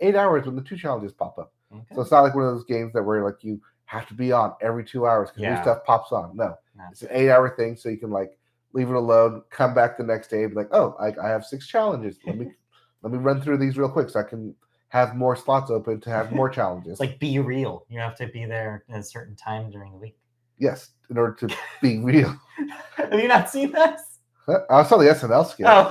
8 hours when the 2 challenges pop up. Okay. So it's not like one of those games that where like you have to be on every 2 hours because new stuff pops on. No, it's an 8-hour thing, so you can like leave it alone, come back the next day, and be like, oh, I have 6 challenges. Let me run through these real quick so I can have more slots open to have more challenges. It's like Be Real. You have to be there at a certain time during the week. Yes, in order to be real. Have you not seen this? I saw the SNL skit. Oh.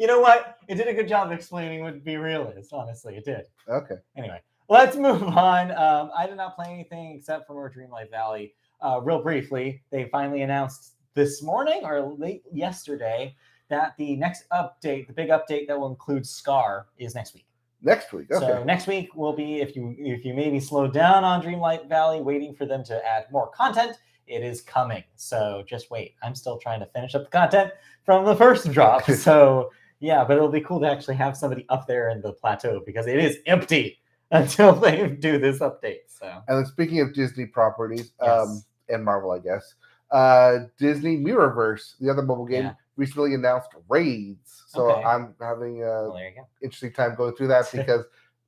You know what? It did a good job of explaining what Be Real is. Honestly, it did. Okay. Anyway, let's move on. I did not play anything except for more Dreamlight Valley. Real briefly, they finally announced this morning or late yesterday that the next update, the big update that will include Scar, is next week. Next week, okay. So next week will be, if you maybe slow down on Dreamlight Valley, waiting for them to add more content, it is coming. So just wait. I'm still trying to finish up the content from the first drop. So yeah, but it'll be cool to actually have somebody up there in the plateau because it is empty until they do this update. So. And then speaking of Disney properties, and Marvel, I guess, Disney Mirrorverse, the other mobile game, recently announced raids. So I'm having an interesting time going through that because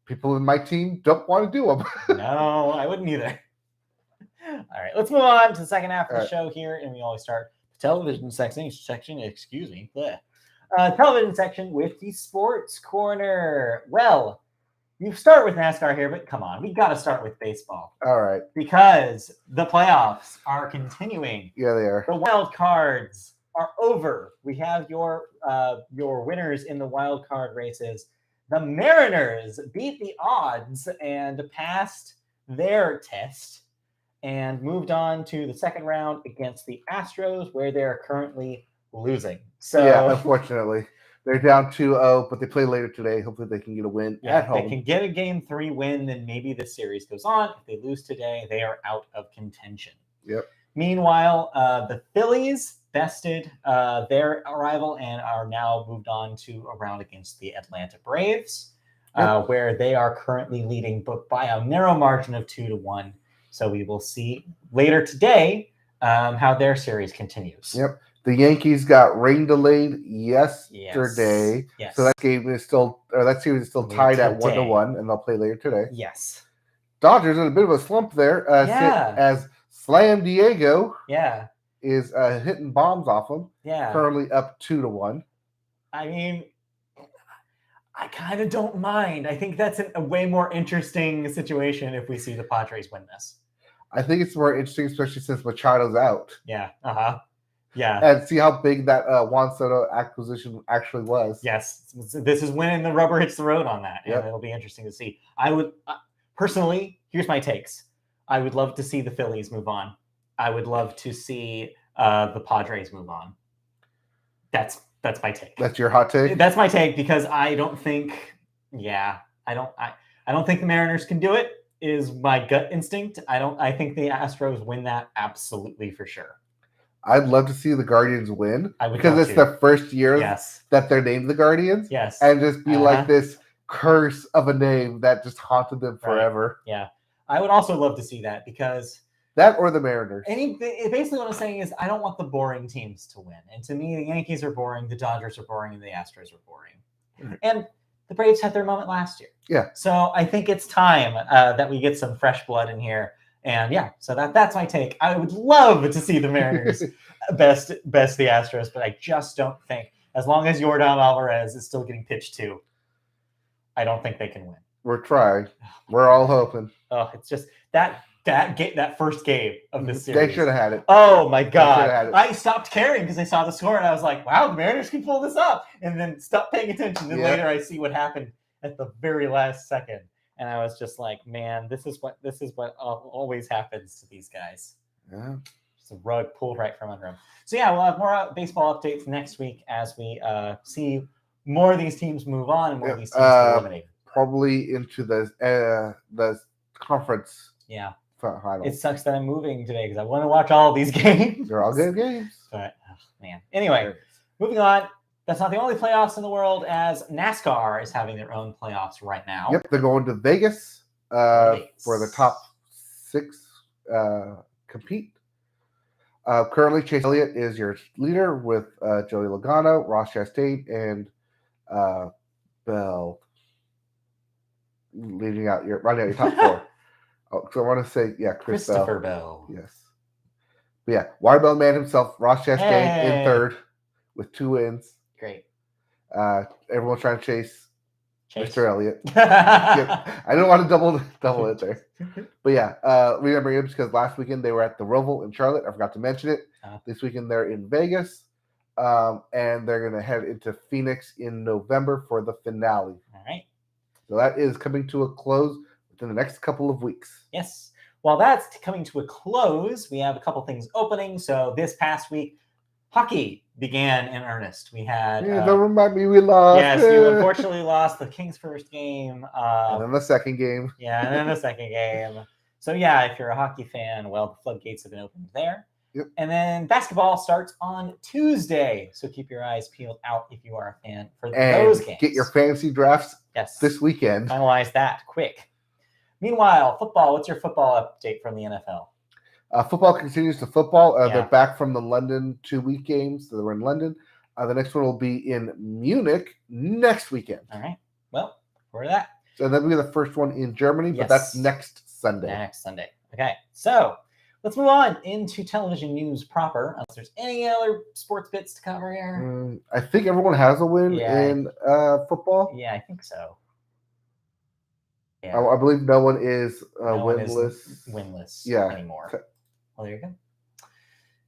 people in my team don't want to do them. No, I wouldn't either. All right, let's move on to the second half of the All right. show here, and we always start the television section. Excuse me. Television section with the sports corner. Well, you start with NASCAR here, but come on, we got to start with baseball. All right. Because the playoffs are continuing. Yeah, they are. The wild cards are over. We have your winners in the wild card races. The Mariners beat the odds and passed their test and moved on to the second round against the Astros, where they're currently losing. So yeah, unfortunately. They're down 2-0, but they play later today. Hopefully they can get a win at home. If they can get a Game 3 win, then maybe the series goes on. If they lose today, they are out of contention. Yep. Meanwhile, the Phillies bested their rival and are now moved on to a round against the Atlanta Braves, where they are currently leading by a narrow margin of 2-1. So we will see later today how their series continues. Yep. The Yankees got rain delayed yesterday, Yes. So that game is still, or that series is still tied at 1-1, and they'll play later today. Yes. Dodgers in a bit of a slump there, as Slam Diego is hitting bombs off them. Yeah. Currently up 2-1. I mean, I kind of don't mind. I think that's a way more interesting situation if we see the Padres win this. I think it's more interesting, especially since Machado's out. Yeah. Yeah. And see how big that Juan Soto acquisition actually was. Yes. This is when the rubber hits the road on that. And it'll be interesting to see. I would, personally, here's my takes. I would love to see the Phillies move on. I would love to see the Padres move on. That's my take. That's your hot take? That's my take, because I don't think, I don't think the Mariners can do it, is my gut instinct. I think the Astros win that absolutely for sure. I'd love to see the Guardians win, because it's the the first year that they're named the Guardians. Yes. And just be like this curse of a name that just haunted them forever. Right. Yeah. I would also love to see that, because that or the Mariners. Basically what I'm saying is I don't want the boring teams to win. And to me, the Yankees are boring, the Dodgers are boring, and the Astros are boring. Mm-hmm. And the Braves had their moment last year. Yeah. So I think it's time that we get some fresh blood in here. And so that's my take. I would love to see the Mariners best the Astros, but I just don't think, as long as Yordan Alvarez is still getting pitched to, I don't think they can win. We're trying. We're all hoping. Oh, it's just that first game of this series. They should have had it. Oh my God. I stopped caring because I saw the score and I was like, wow, the Mariners can pull this up. And then stopped paying attention. Then later I see what happened at the very last second. And I was just like, man, this is what always happens to these guys. Yeah. Just a rug pulled right from under them. So we'll have more baseball updates next week as we see more of these teams move on and more of these teams eliminated. Probably into the conference. Yeah. Final. It sucks that I'm moving today because I want to watch all of these games. They're all good games. But man. Anyway, moving on. That's not the only playoffs in the world, as NASCAR is having their own playoffs right now. Yep, they're going to Vegas for the top 6 compete. Currently, Chase Elliott is your leader with Joey Logano, Ross Chastain, and Bell running out your top 4. So I want to say, Christopher Bell. Yes. But Watermelon Man himself, Ross Chastain in 3rd with 2 wins. Great. Everyone's trying to chase Mr. Elliott. I don't want to double it there. But remember him because last weekend they were at the Roval in Charlotte. I forgot to mention it. This weekend they're in Vegas. And they're going to head into Phoenix in November for the finale. All right. So that is coming to a close within the next couple of weeks. Yes. While that's coming to a close, we have a couple things opening. So this past week, hockey began in earnest. We had... don't remind me we lost. Yes, you unfortunately lost the Kings' first game. And then the second game. And then the second game. So if you're a hockey fan, well, the floodgates have been opened there. Yep. And then basketball starts on Tuesday. So keep your eyes peeled out if you are a fan for those games. Get your fantasy drafts this weekend. Finalize that quick. Meanwhile, football. What's your football update from the NFL? Football continues to football. They're back from the London 2-week games. So they were in London. The next one will be in Munich next weekend. All right. Well, for that. So that'll be the first one in Germany, but that's Yes. next Sunday. Next Sunday. Okay, so let's move on into television news proper. Unless there's any other sports bits to cover here. I think everyone has a win Yeah. in football. Yeah, I think so. I believe no one is No one is winless. winless Yeah. anymore. Well, there you go.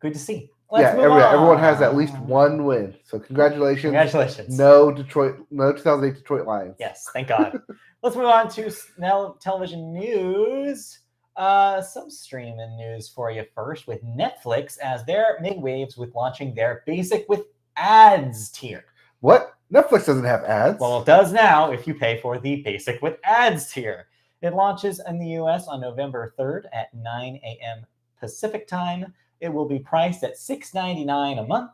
Good to see. Yeah, Let's move on. everyone has at least one win. So congratulations. Congratulations. No 2008 Detroit Lions. Yes, thank God. Let's move on to now television news. Some streaming news for you first with Netflix as they're making waves with launching their basic with ads tier. What? Netflix doesn't have ads. Well, it does now if you pay for the basic with ads tier. It launches in the US on November 3rd at 9 a.m. Pacific time. It will be priced at $6.99 a month.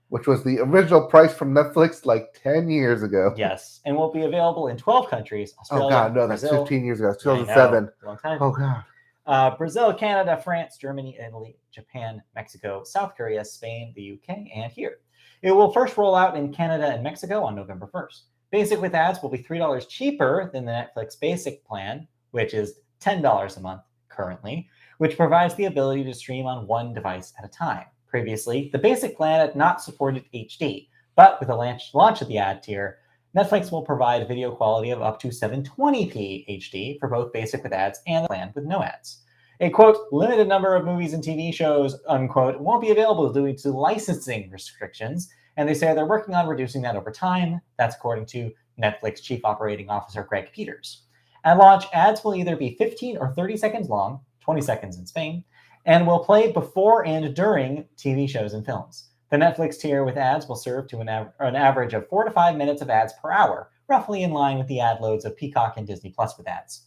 Which was the original price from Netflix like 10 years ago. Yes, and will be available in 12 countries. Australia, oh, God, no, that's Brazil, 15 years ago. That's 2007. Long time. Oh, God. Brazil, Canada, France, Germany, Italy, Japan, Mexico, South Korea, Spain, the UK, and here. It will first roll out in Canada and Mexico on November 1st. Basic with ads will be $3 cheaper than the Netflix basic plan, which is $10 a month currently, which provides the ability to stream on one device at a time. Previously, the basic plan had not supported HD, but with the launch of the ad tier, Netflix will provide video quality of up to 720p HD for both basic with ads and the plan with no ads. A, quote, limited number of movies and TV shows, unquote, won't be available due to licensing restrictions, and they say they're working on reducing that over time. That's according to Netflix Chief Operating Officer Greg Peters. At launch, ads will either be 15 or 30 seconds long, 20 seconds in Spain, and will play before and during TV shows and films. The Netflix tier with ads will serve to an average of 4 to 5 minutes of ads per hour, roughly in line with the ad loads of Peacock and Disney Plus with ads.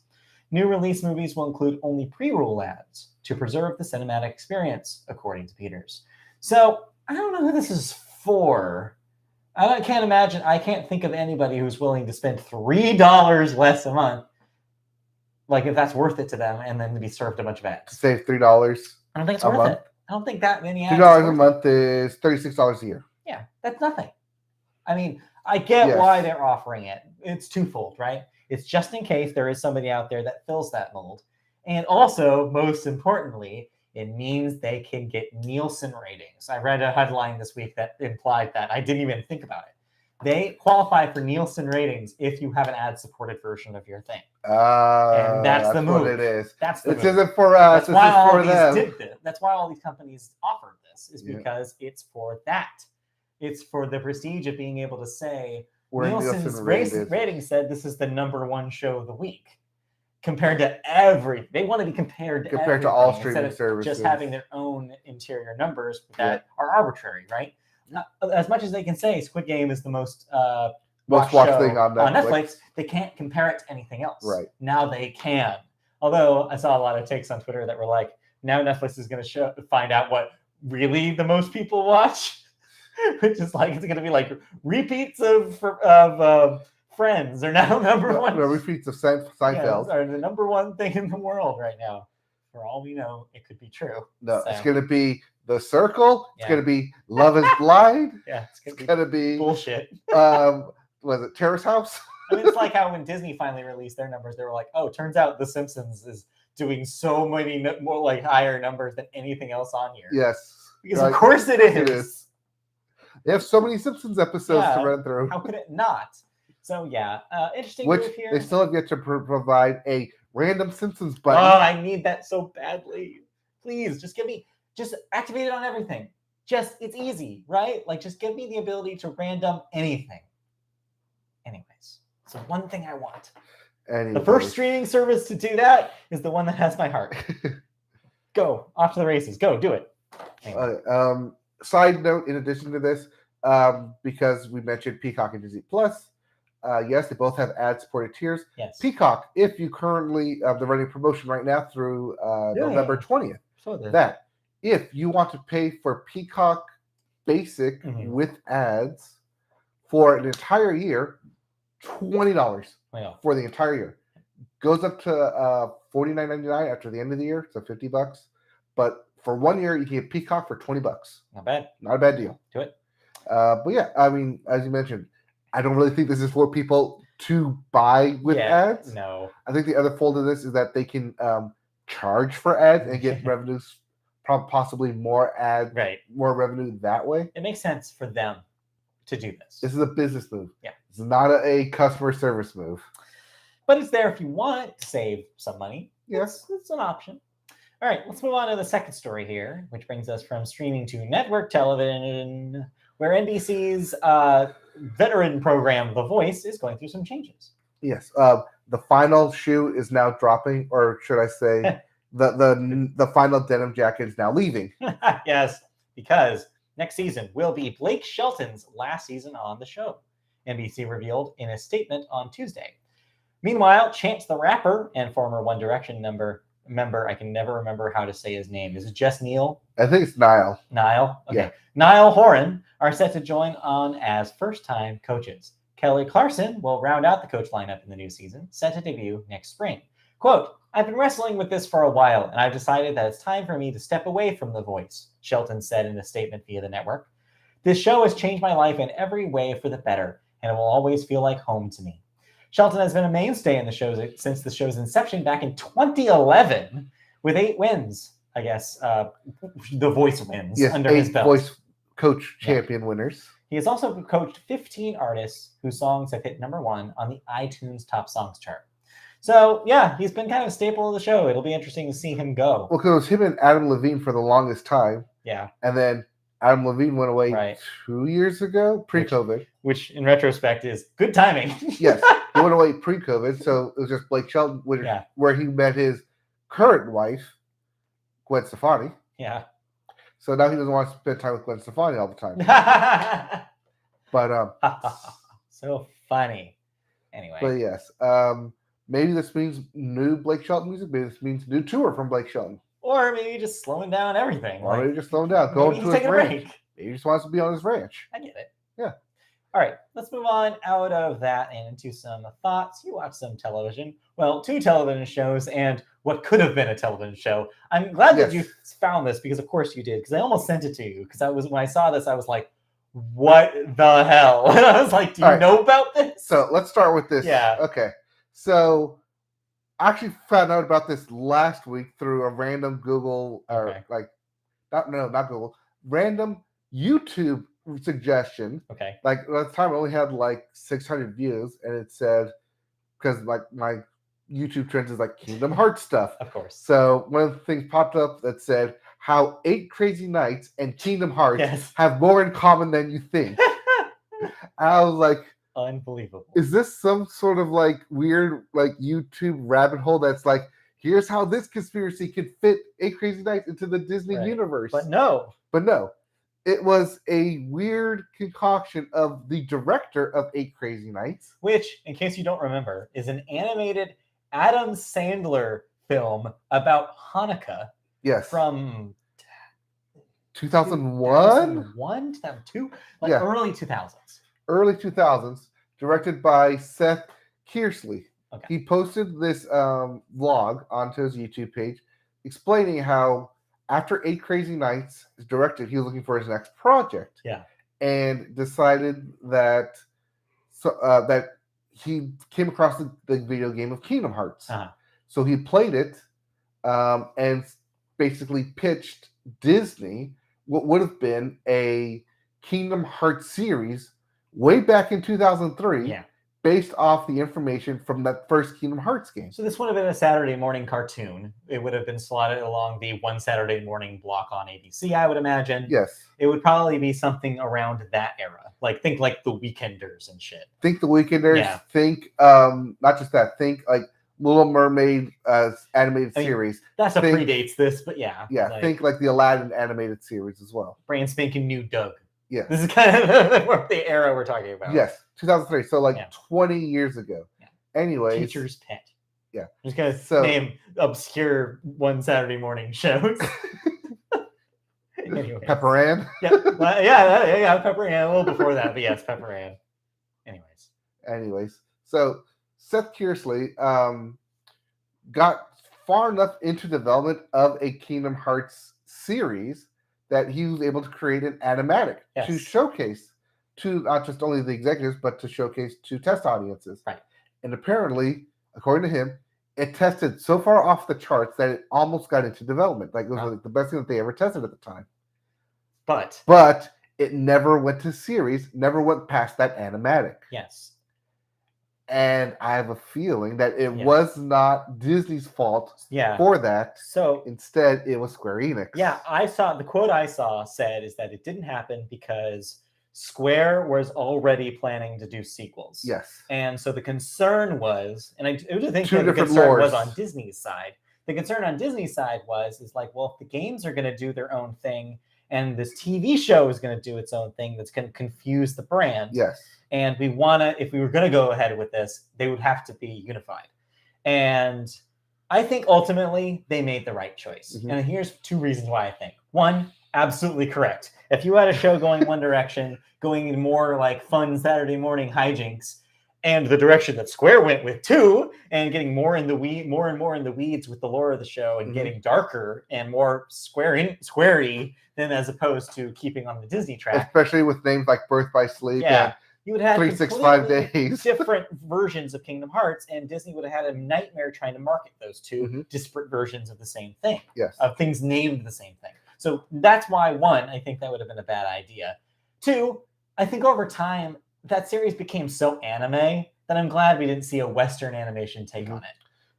New release movies will include only pre-roll ads to preserve the cinematic experience, according to Peters. So I don't know who this is for. I can't think of anybody who's willing to spend $3 less a month, like if that's worth it to them, and then to be served a bunch of ads. Save $3. I don't think it's worth it. I don't think that many ads. $2 a month is $36 a year. Yeah, that's nothing. I mean, I get why they're offering it. It's twofold, right? It's just in case there is somebody out there that fills that mold. And also, most importantly, it means they can get Nielsen ratings. I read a headline this week that implied that. I didn't even think about it. They qualify for Nielsen ratings if you have an ad-supported version of your thing. And that's the move. What it is. That's the It move. isn't for us. That's why all for these them. did this. That's why all these companies offered this, is because it's for that. It's for the prestige of being able to say, Nielsen's rating said this is the #1 show of the week. Compared to they want to be compared to all streaming services. Just having their own interior numbers that are arbitrary, right? As much as they can say Squid Game is the most watched thing on Netflix, they can't compare it to anything else. Right. Now they can. Although I saw a lot of takes on Twitter that were like, now Netflix is going to find out what really the most people watch. Which is like, it's going to be like repeats of Friends are now #1. No, repeats of Seinfeld are the #1 thing in the world right now. For all we know, it could be true. No, it's going to be The Circle. It's going to be Love is Blind. It's going to be bullshit. Was it Terrace House? I mean, it's like how when Disney finally released their numbers, they were like, "Oh, turns out The Simpsons is doing so many more like higher numbers than anything else on here." Yes, because of course it is. It is. They have so many Simpsons episodes to run through. How could it not? So interesting move here. They still have yet to provide a random Simpsons button. Oh, I need that so badly. Please, just activate it on everything. It's easy, right? Like, just give me the ability to random anything. Anyways, so one thing I want. The first streaming service to do that is the one that has my heart. Go, off to the races. Go, do it. Anyway. Side note, in addition to this, because we mentioned Peacock and Disney Plus, yes, they both have ad-supported tiers. Yes. Peacock, if you currently, they're running a promotion right now through November 20th. That if you want to pay for Peacock Basic with ads for an entire year, $20 for the entire year. Goes up to $49.99 after the end of the year, so $50. But for 1 year, you can get Peacock for $20. Not bad. Not a bad deal. Do it. But yeah, I mean, as you mentioned, I don't really think this is for people to buy with ads. No. I think the other fold of this is that they can charge for ads and get revenues, possibly more more revenue that way. It makes sense for them to do this. This is a business move. Yeah. It's not a customer service move. But it's there if you want to save some money. Yes. It's an option. All right, let's move on to the second story here, which brings us from streaming to network television, where NBC's veteran program, The Voice, is going through some changes. Yes. The final shoe is now dropping, or should I say, the final denim jacket is now leaving. Yes, because next season will be Blake Shelton's last season on the show, NBC revealed in a statement on Tuesday. Meanwhile, Chance the Rapper and former One Direction member, I can never remember how to say his name. Is it just Neil? I think it's Niall. Niall? Okay. Yeah. Niall Horan are set to join on as first-time coaches. Kelly Clarkson will round out the coach lineup in the new season, set to debut next spring. Quote, I've been wrestling with this for a while, and I've decided that it's time for me to step away from The Voice, Shelton said in a statement via the network. This show has changed my life in every way for the better, and it will always feel like home to me. Shelton has been a mainstay in the show since the show's inception back in 2011, with 8 wins, I guess, The Voice wins under his belt. Voice Coach Champion winners. He has also coached 15 artists whose songs have hit #1 on the iTunes Top Songs chart. So, yeah, he's been kind of a staple of the show. It'll be interesting to see him go. Well, because it was him and Adam Levine for the longest time. Yeah. And then Adam Levine went away 2 years ago, pre-COVID. Which, in retrospect, is good timing. Yes. He went away pre-COVID, so it was just Blake Shelton, where he met his current wife, Gwen Stefani. Yeah. So now he doesn't want to spend time with Gwen Stefani all the time. But so funny. Anyway. But yes, maybe this means new Blake Shelton music. Maybe this means new tour from Blake Shelton. Or maybe just slowing down everything. Or maybe just slowing down, going to his ranch. Maybe he just wants to be on his ranch. I get it. Yeah. All right, let's move on out of that and into some thoughts. You watch some television. Well, 2 television shows and what could have been a television show. I'm glad that you found this because, of course, you did. Because I almost sent it to you. Because when I saw this, I was like, "What the hell?" And I was like, "Do you know about this?" So let's start with this. Yeah. Okay. So I actually found out about this last week through a random Google not Google, random YouTube suggestion. Okay. Like at the time, I only had like 600 views, and it said because like my YouTube trends is like Kingdom Hearts stuff. Of course. So one of the things popped up that said how 8 Crazy Nights and Kingdom Hearts have more in common than you think. I was like, unbelievable. Is this some sort of like weird like YouTube rabbit hole that's like, here's how this conspiracy could fit 8 Crazy Nights into the Disney universe? But no. It was a weird concoction of the director of 8 Crazy Nights. Which, in case you don't remember, is an animated Adam Sandler film about Hanukkah. Yes. From 2001? 2002? Early 2000s. Early 2000s, directed by Seth Kearsley. Okay. He posted this vlog onto his YouTube page explaining how after 8 Crazy Nights is directed, he was looking for his next project. Yeah. And decided that that he came across the video game of Kingdom Hearts. Uh-huh. So he played it and basically pitched Disney what would have been a Kingdom Hearts series way back in 2003. Yeah. Based off the information from that first Kingdom Hearts game. So this would have been a Saturday morning cartoon. It would have been slotted along the one Saturday morning block on ABC, I would imagine. Yes. It would probably be something around that era. Like, think like The Weekenders and shit. Think The Weekenders. Yeah. Think, not just that, think like Little Mermaid animated series. That predates this, but yeah. Yeah, think like the Aladdin animated series as well. Brand spanking new Doug. Yeah. This is kind of the era we're talking about. Yes, 2003. So 20 years ago. Yeah. Anyways. Teacher's Pet. Yeah. I'm just going to name obscure one Saturday morning shows. Anyways. Pepper Ann. Yeah. Yeah, Pepper Ann. A little before that, but yes, Pepper Ann. Anyways. So Seth Kearsley got far enough into development of a Kingdom Hearts series that he was able to create an animatic to showcase to not just only the executives, but to showcase to test audiences. Right. And apparently, according to him, it tested so far off the charts that it almost got into development. Like it was like the best thing that they ever tested at the time. But it never went to series, never went past that animatic. Yes. And I have a feeling that it was not Disney's fault for that. So instead, it was Square Enix. Yeah, the quote I saw said is that it didn't happen because Square was already planning to do sequels. Yes. And so the concern was, and I do think that the concern was on Disney's side. The concern on Disney's side is like, well, if the games are going to do their own thing and this TV show is going to do its own thing, that's going to confuse the brand. Yes. And if we were going to go ahead with this, they would have to be unified. And I think ultimately they made the right choice. Mm-hmm. And here's 2 reasons why I think. 1, absolutely correct. If you had a show going one direction, going in more like fun Saturday morning hijinks, and the direction that Square went with too, and getting more and more in the weeds with the lore of the show, and getting darker and more squarey than as opposed to keeping on the Disney track. Especially with names like Birth by Sleep. Yeah. You would have 365 days, different versions of Kingdom Hearts, and Disney would have had a nightmare trying to market those 2 disparate versions of the same thing. Yes. Of things named the same thing. So that's why 1, I think that would have been a bad idea. 2, I think over time that series became so anime that I'm glad we didn't see a Western animation take on it,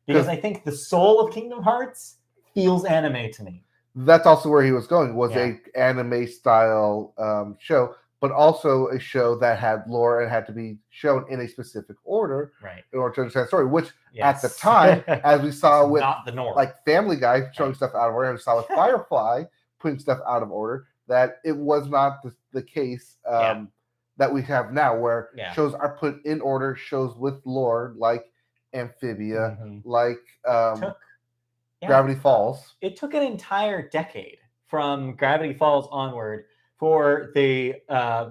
because I think the soul of Kingdom Hearts feels anime to me. That's also where he was going. Was a anime style show. But also a show that had lore and had to be shown in a specific order in order to understand the story, which at the time, as we saw with not the norm. Like Family Guy showing stuff out of order, and we saw with Firefly putting stuff out of order, that it was not the case that we have now, where shows are put in order, shows with lore like Amphibia, like Gravity Falls. It took an entire decade from Gravity Falls onward for the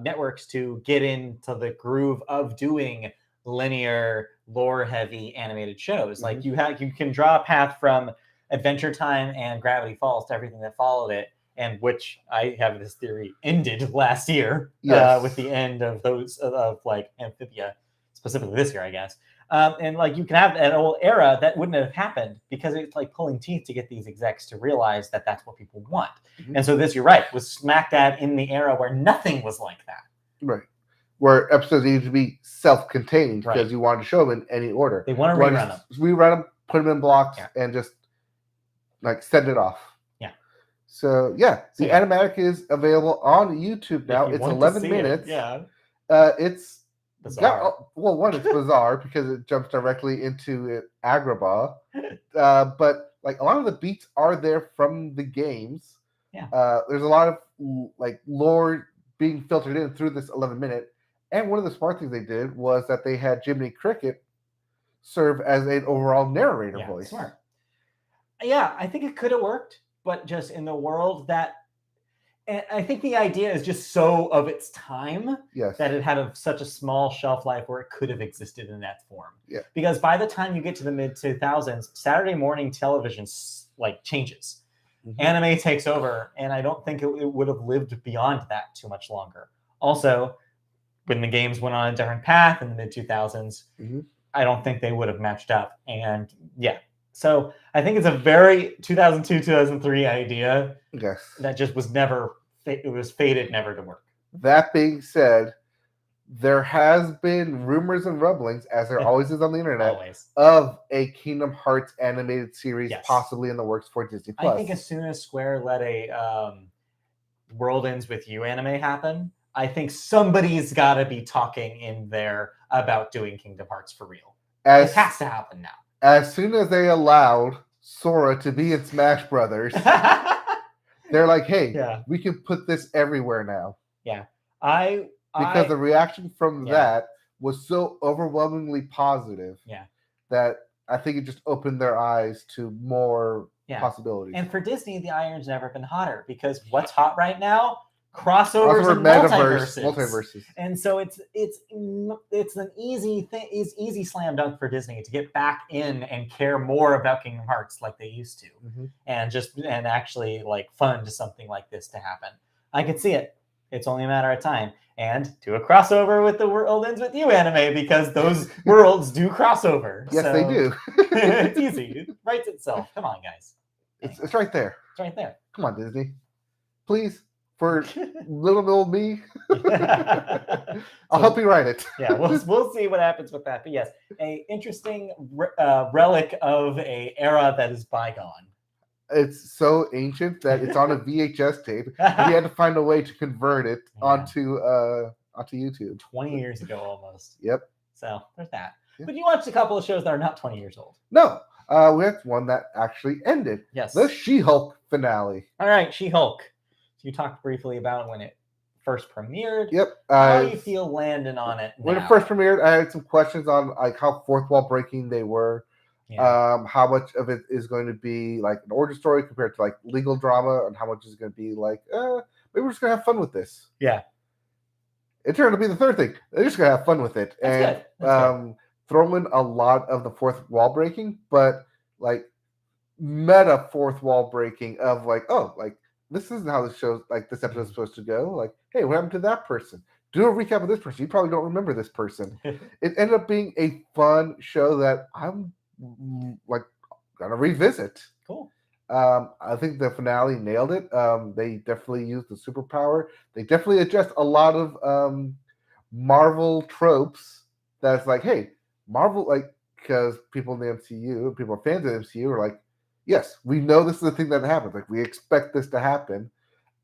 networks to get into the groove of doing linear, lore-heavy animated shows. Like you can draw a path from Adventure Time and Gravity Falls to everything that followed it, and which I have this theory ended last year with the end of those of like Amphibia, specifically this year, I guess. And like you can have an old era that wouldn't have happened because it's like pulling teeth to get these execs to realize that that's what people want. And so this, you're right, was smack dab in the era where nothing was like that. Right. Where episodes needed to be self-contained because you wanted to show them in any order. They want to rerun them. Rerun them, put them in blocks, and just like send it off. Yeah. So the animatic is available on YouTube now. It's 11 minutes. It's bizarre. One, it's bizarre because it jumps directly into Agrabah. But like a lot of the beats are there from the games. There's a lot of like lore being filtered in through this 11-minute. And one of the smart things they did was that they had Jiminy Cricket serve as an overall narrator voice. Smart. Yeah, I think it could have worked, but just in the world that. And I think the idea is just so of its time that it had such a small shelf life where it could have existed in that form. Yeah. Because by the time you get to the mid-2000s, Saturday morning television like changes. Anime takes over, and I don't think it would have lived beyond that too much longer. Also, when the games went on a different path in the mid-2000s, I don't think they would have matched up. And so I think it's a very 2002, 2003 idea that just was fated never to work. That being said, there has been rumors and rumblings, as there always is on the internet, of a Kingdom Hearts animated series possibly in the works for Disney+. I think as soon as Square let a World Ends With You anime happen, I think somebody's got to be talking in there about doing Kingdom Hearts for real. It has to happen now. As soon as they allowed Sora to be in Smash Brothers, they're like, hey, we can put this everywhere now. Yeah. Because the reaction from that was so overwhelmingly positive that I think it just opened their eyes to more possibilities. And for Disney, the iron's never been hotter because what's hot right now? Crossovers and multiverses. And so it's an easy thing, is easy slam dunk for Disney to get back in and care more about Kingdom Hearts like they used to, and actually like fund something like this to happen. I could see it. It's only a matter of time. And do a crossover with the World Ends With You anime because those worlds do crossover. Yes, so they do. it's easy. It writes itself. Come on, guys. It's right there. It's right there. Come on, Disney. Please, for little old me, I'll help you write it. Yeah, we'll see what happens with that. But yes, a interesting relic of a era that is bygone. It's so ancient that it's on a VHS tape. And he had to find a way to convert it onto YouTube. 20 years ago, almost. Yep. So there's that. Yeah. But you watched a couple of shows that are not 20 years old. No, we have one that actually ended. Yes. The She-Hulk finale. All right, She-Hulk. You talked briefly about when it first premiered. Yep. How do you feel landing on it now? When it first premiered, I had some questions on like how fourth wall breaking they were. Yeah. How much of it is going to be like an origin story compared to like legal drama, and how much is going to be like, maybe we're just gonna have fun with this. Yeah. It turned out to be the third thing. They're just gonna have fun with it. That's and good. throw in a lot of the fourth wall breaking, but like meta fourth wall breaking of like, oh, like this isn't how this show, like this episode is supposed to go. Like, hey, what happened to that person? Do a recap of this person. You probably don't remember this person. It ended up being a fun show that I'm like gonna revisit. Cool. I think the finale nailed it. They definitely used the superpower. They definitely addressed a lot of Marvel tropes. That's like, hey, Marvel, like, because people in the MCU, people are fans of the MCU, are like, yes, we know this is the thing that happens. Like, we expect this to happen.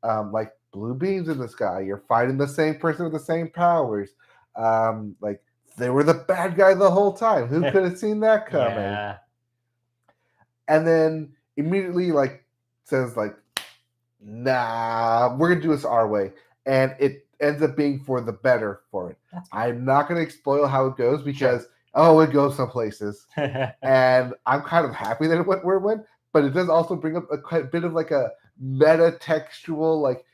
Like blue beams in the sky. You're fighting the same person with the same powers. Like they were the bad guy the whole time. Who could have seen that coming? Yeah. And then immediately like says like, nah, we're gonna do this our way, and it ends up being for the better for it. I'm not gonna spoil how it goes because it goes some places, and I'm kind of happy that it went where it went. But it does also bring up quite a bit of like a meta textual, like,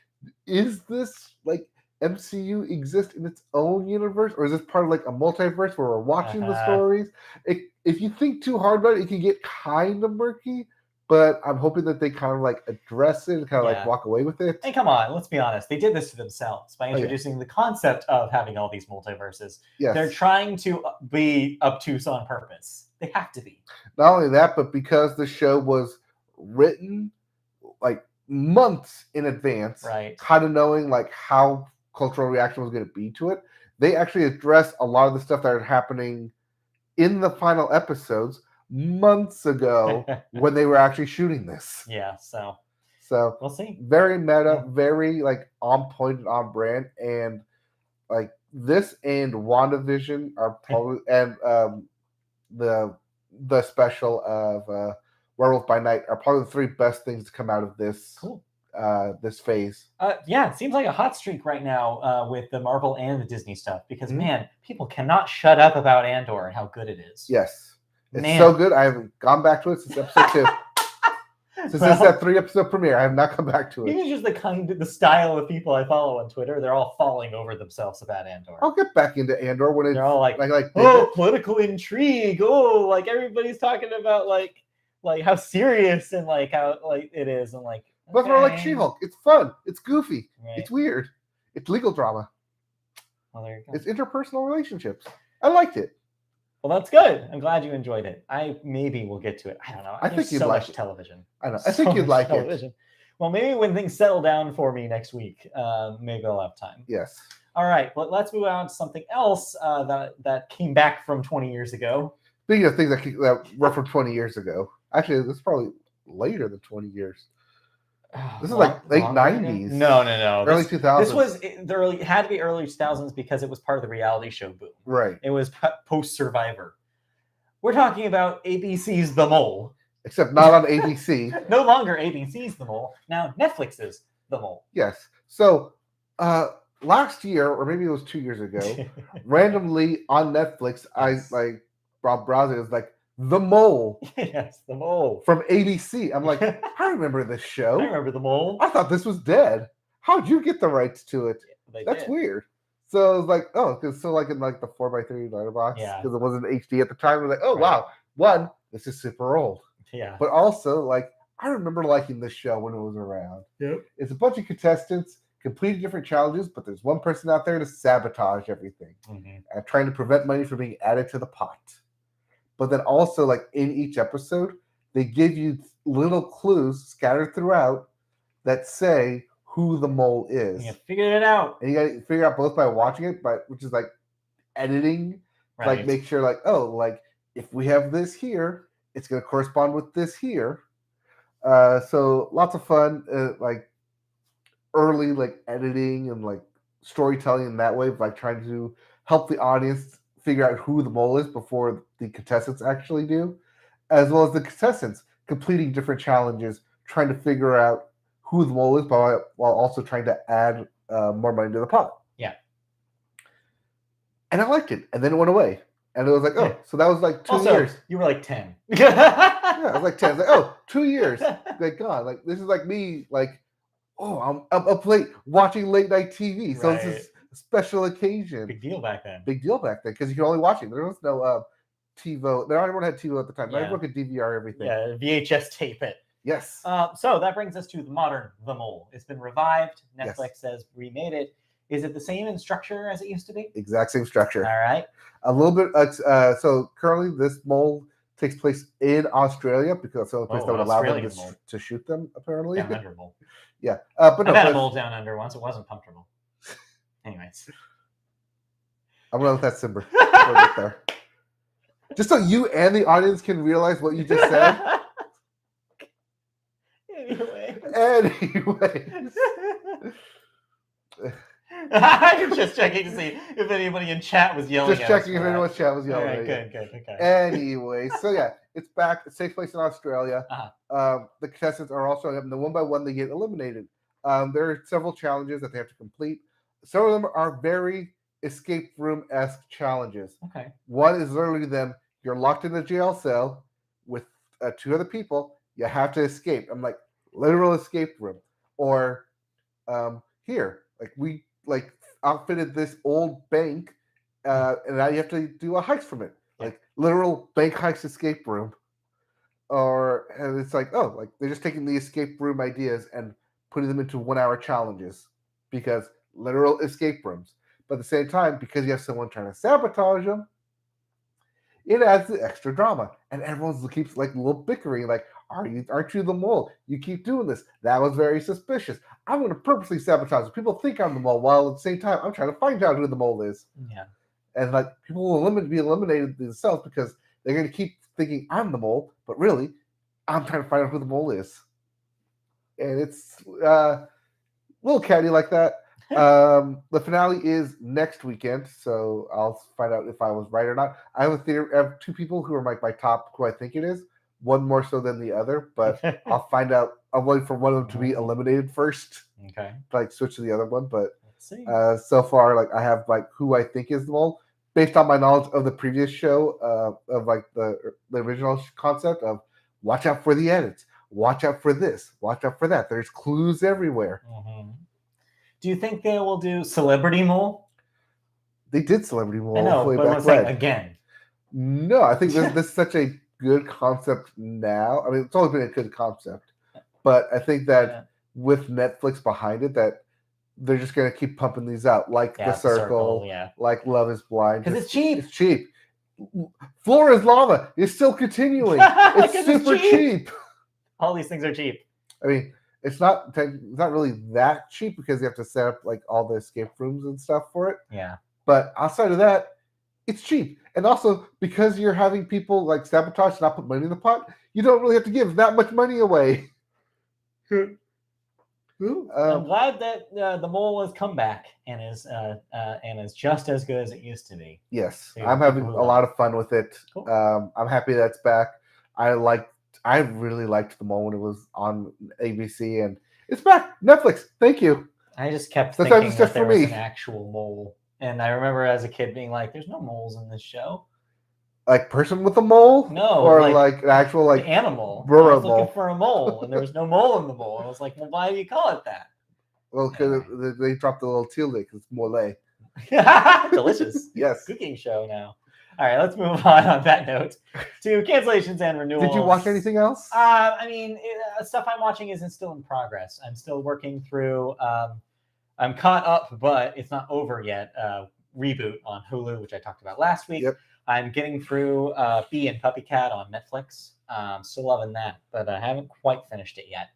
is this like MCU exist in its own universe, or is this part of like a multiverse where we're watching the stories? If you think too hard about it, it can get kind of murky. But I'm hoping that they kind of like address it and kind of like walk away with it. And come on, let's be honest. They did this to themselves by introducing the concept of having all these multiverses. Yes. They're trying to be obtuse on purpose. They have to be. Not only that, but because the show was written like months in advance, right? Kind of knowing like how cultural reaction was going to be to it, they actually addressed a lot of the stuff that are happening in the final episodes months ago when they were actually shooting this. Yeah, so we'll see. Very meta, very like on point and on brand, and like this and WandaVision are probably and the special of Werewolf by Night are probably the three best things to come out of this this phase. Yeah, it seems like a hot streak right now with the Marvel and the Disney stuff because man, people cannot shut up about Andor and how good it is. Yes. It's so good. I haven't gone back to it since episode 2. Since it's that 3-episode premiere, I have not come back to it. It's just the style of people I follow on Twitter. They're all falling over themselves about Andor. I'll get back into Andor when it's they're all like political intrigue. Oh, like everybody's talking about like how serious and like how like it is and like. But they're like She-Hulk. It's fun. It's goofy. Right. It's weird. It's legal drama. Well, there you go. It's interpersonal relationships. I liked it. Well, that's good. I'm glad you enjoyed it. I maybe will get to it. I don't know. I think you'd like it. Television. I know. I think you'd like it. Well, maybe when things settle down for me next week, maybe I'll have time. Yes. All right, but let's move on to something else that came back from 20 years ago. Speaking of things that were from 20 years ago, actually, this is probably later than 20 years. This is like late 90s. No. Early 2000s. This was it had to be early 2000s because it was part of the reality show boom. Right. It was post-Survivor. We're talking about ABC's The Mole. Except not on ABC. No longer ABC's The Mole. Now Netflix's The Mole. Yes. So last year, or maybe it was 2 years ago, randomly on Netflix, yes. I like Rob browsing. It was like The Mole. Yes, The Mole. From ABC. I'm like, I remember this show. I remember The Mole. I thought this was dead. How'd you get the rights to it? That's weird. So I was like, oh, because so like in like the 4x3 letterbox, because it wasn't HD at the time. I was like, oh wow, one, this is super old. Yeah. But also like I remember liking this show when it was around. Yep. It's a bunch of contestants completing different challenges, but there's one person out there to sabotage everything and trying to prevent money from being added to the pot. But then also, like in each episode, they give you little clues scattered throughout that say who the mole is. You figured it out. And you got to figure out both by watching it, which is like editing, like make sure like, oh, like if we have this here, it's going to correspond with this here. So lots of fun, like early like editing and like storytelling in that way, like trying to help the audience figure out who the mole is before the contestants actually do, as well as the contestants completing different challenges, trying to figure out who the mole is while also trying to add more money to the pot. Yeah. And I liked it. And then it went away. And it was like, oh, so that was like 2 years. You were like 10. Yeah, I was like 10. I was like, oh, 2 years. Like, God, like this is like me, like, oh, I'm up late watching late night TV. So this is a special occasion. Big deal back then. Because you could only watch it. There was no TiVo. Not everyone had TiVo at the time. Not everyone could DVR everything. Yeah, VHS tape it. Yes. So that brings us to the modern The Mole. It's been revived. Netflix has remade it. Is it the same in structure as it used to be? Exact same structure. All right. A little bit. So currently, this mole takes place in Australia because it's the only place that would allow them to shoot them. Apparently. Down under mole. Yeah. But I've had a mole down under once. It wasn't comfortable. Anyways. I'm gonna let that simmer. We'll get there. Just so you and the audience can realize what you just said. Anyways. I'm just checking to see if anybody in chat was yelling. Just checking if anyone's chat was yelling. Right, good. Okay. Anyway, so yeah, it's back. It takes place in Australia. The contestants are all showing up, and then one by one they get eliminated. There are several challenges that they have to complete. Some of them are very escape room-esque challenges. Okay. One is literally them. You're locked in a jail cell with 2 other people. You have to escape. I'm like, literal escape room. Or here, like we outfitted this old bank, and now you have to do a heist from it. Like literal bank heist escape room. And it's like, oh, like they're just taking the escape room ideas and putting them into 1-hour challenges because literal escape rooms. But at the same time, because you have someone trying to sabotage them, it adds the extra drama. And everyone keeps like a little bickering, like, aren't you the mole? You keep doing this. That was very suspicious. I'm going to purposely sabotage. People think I'm the mole, while at the same time, I'm trying to find out who the mole is. Yeah. And like people will be eliminated themselves because they're going to keep thinking I'm the mole, but really, I'm trying to find out who the mole is. And it's a little catty like that. The finale is next weekend, so I'll find out if I was right or not. I have 2 people who are like my top, who I think it is. One more so than the other, but I'll find out. I'm waiting for one of them to be eliminated first. Okay. Like switch to the other one, but let's see. So far, like I have like who I think is the mole based on my knowledge of the previous show, of like the original concept of watch out for the edits, watch out for this, watch out for that. There's clues everywhere. Mm-hmm. Do you think they will do Celebrity Mole? They did Celebrity Mole. I know, but I'm saying again. No, I think this is such a good concept now. I mean, it's always been a good concept, but I think that with Netflix behind it, that they're just going to keep pumping these out, like The Circle, like Love is Blind. Because it's cheap. It's cheap. Floor is Lava is still continuing. It's super cheap. All these things are cheap. I mean, it's not really that cheap because you have to set up like all the escape rooms and stuff for it. Yeah. But outside of that, it's cheap. And also, because you're having people like sabotage and not put money in the pot, you don't really have to give that much money away. I'm glad that the mole has come back and is just as good as it used to be. Yes, I'm having a lot of fun with it. Cool. I'm happy that's back. I really liked the mole when it was on ABC, and it's back. Netflix, thank you. I just kept thinking that there was an actual mole. And I remember as a kid being like, there's no moles in this show. Like person with a mole? No. Or like an actual like animal. I was looking for a mole and there was no mole in the mole. I was like, well, why do you call it that? Well, because they dropped the little tilde because it's mole. Delicious. Yes. Cooking show now. All right, let's move on that note to cancellations and renewals. Did you watch anything else? I mean, stuff I'm watching isn't still in progress. I'm still working through I'm caught up, but it's not over yet. Reboot on Hulu, which I talked about last week. Yep. I'm getting through Bee and Puppy Cat on Netflix. Still loving that, but I haven't quite finished it yet.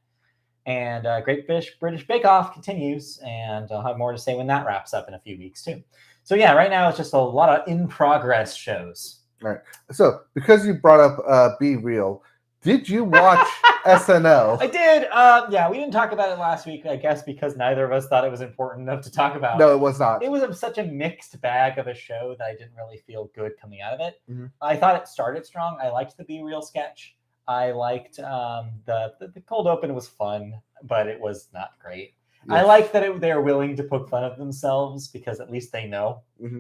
And Great British Bake Off continues, and I'll have more to say when that wraps up in a few weeks too. So yeah, right now it's just a lot of in progress shows. All right. So because you brought up Be Real, did you watch SNL? I did. Yeah, we didn't talk about it last week, I guess, because neither of us thought it was important enough to talk about. No, it was not. It was such a mixed bag of a show that I didn't really feel good coming out of it. Mm-hmm. I thought it started strong. I liked the Be Real sketch. I liked the cold open was fun, but it was not great. Yes. I like that they're willing to poke fun of themselves because at least they know. Mm-hmm.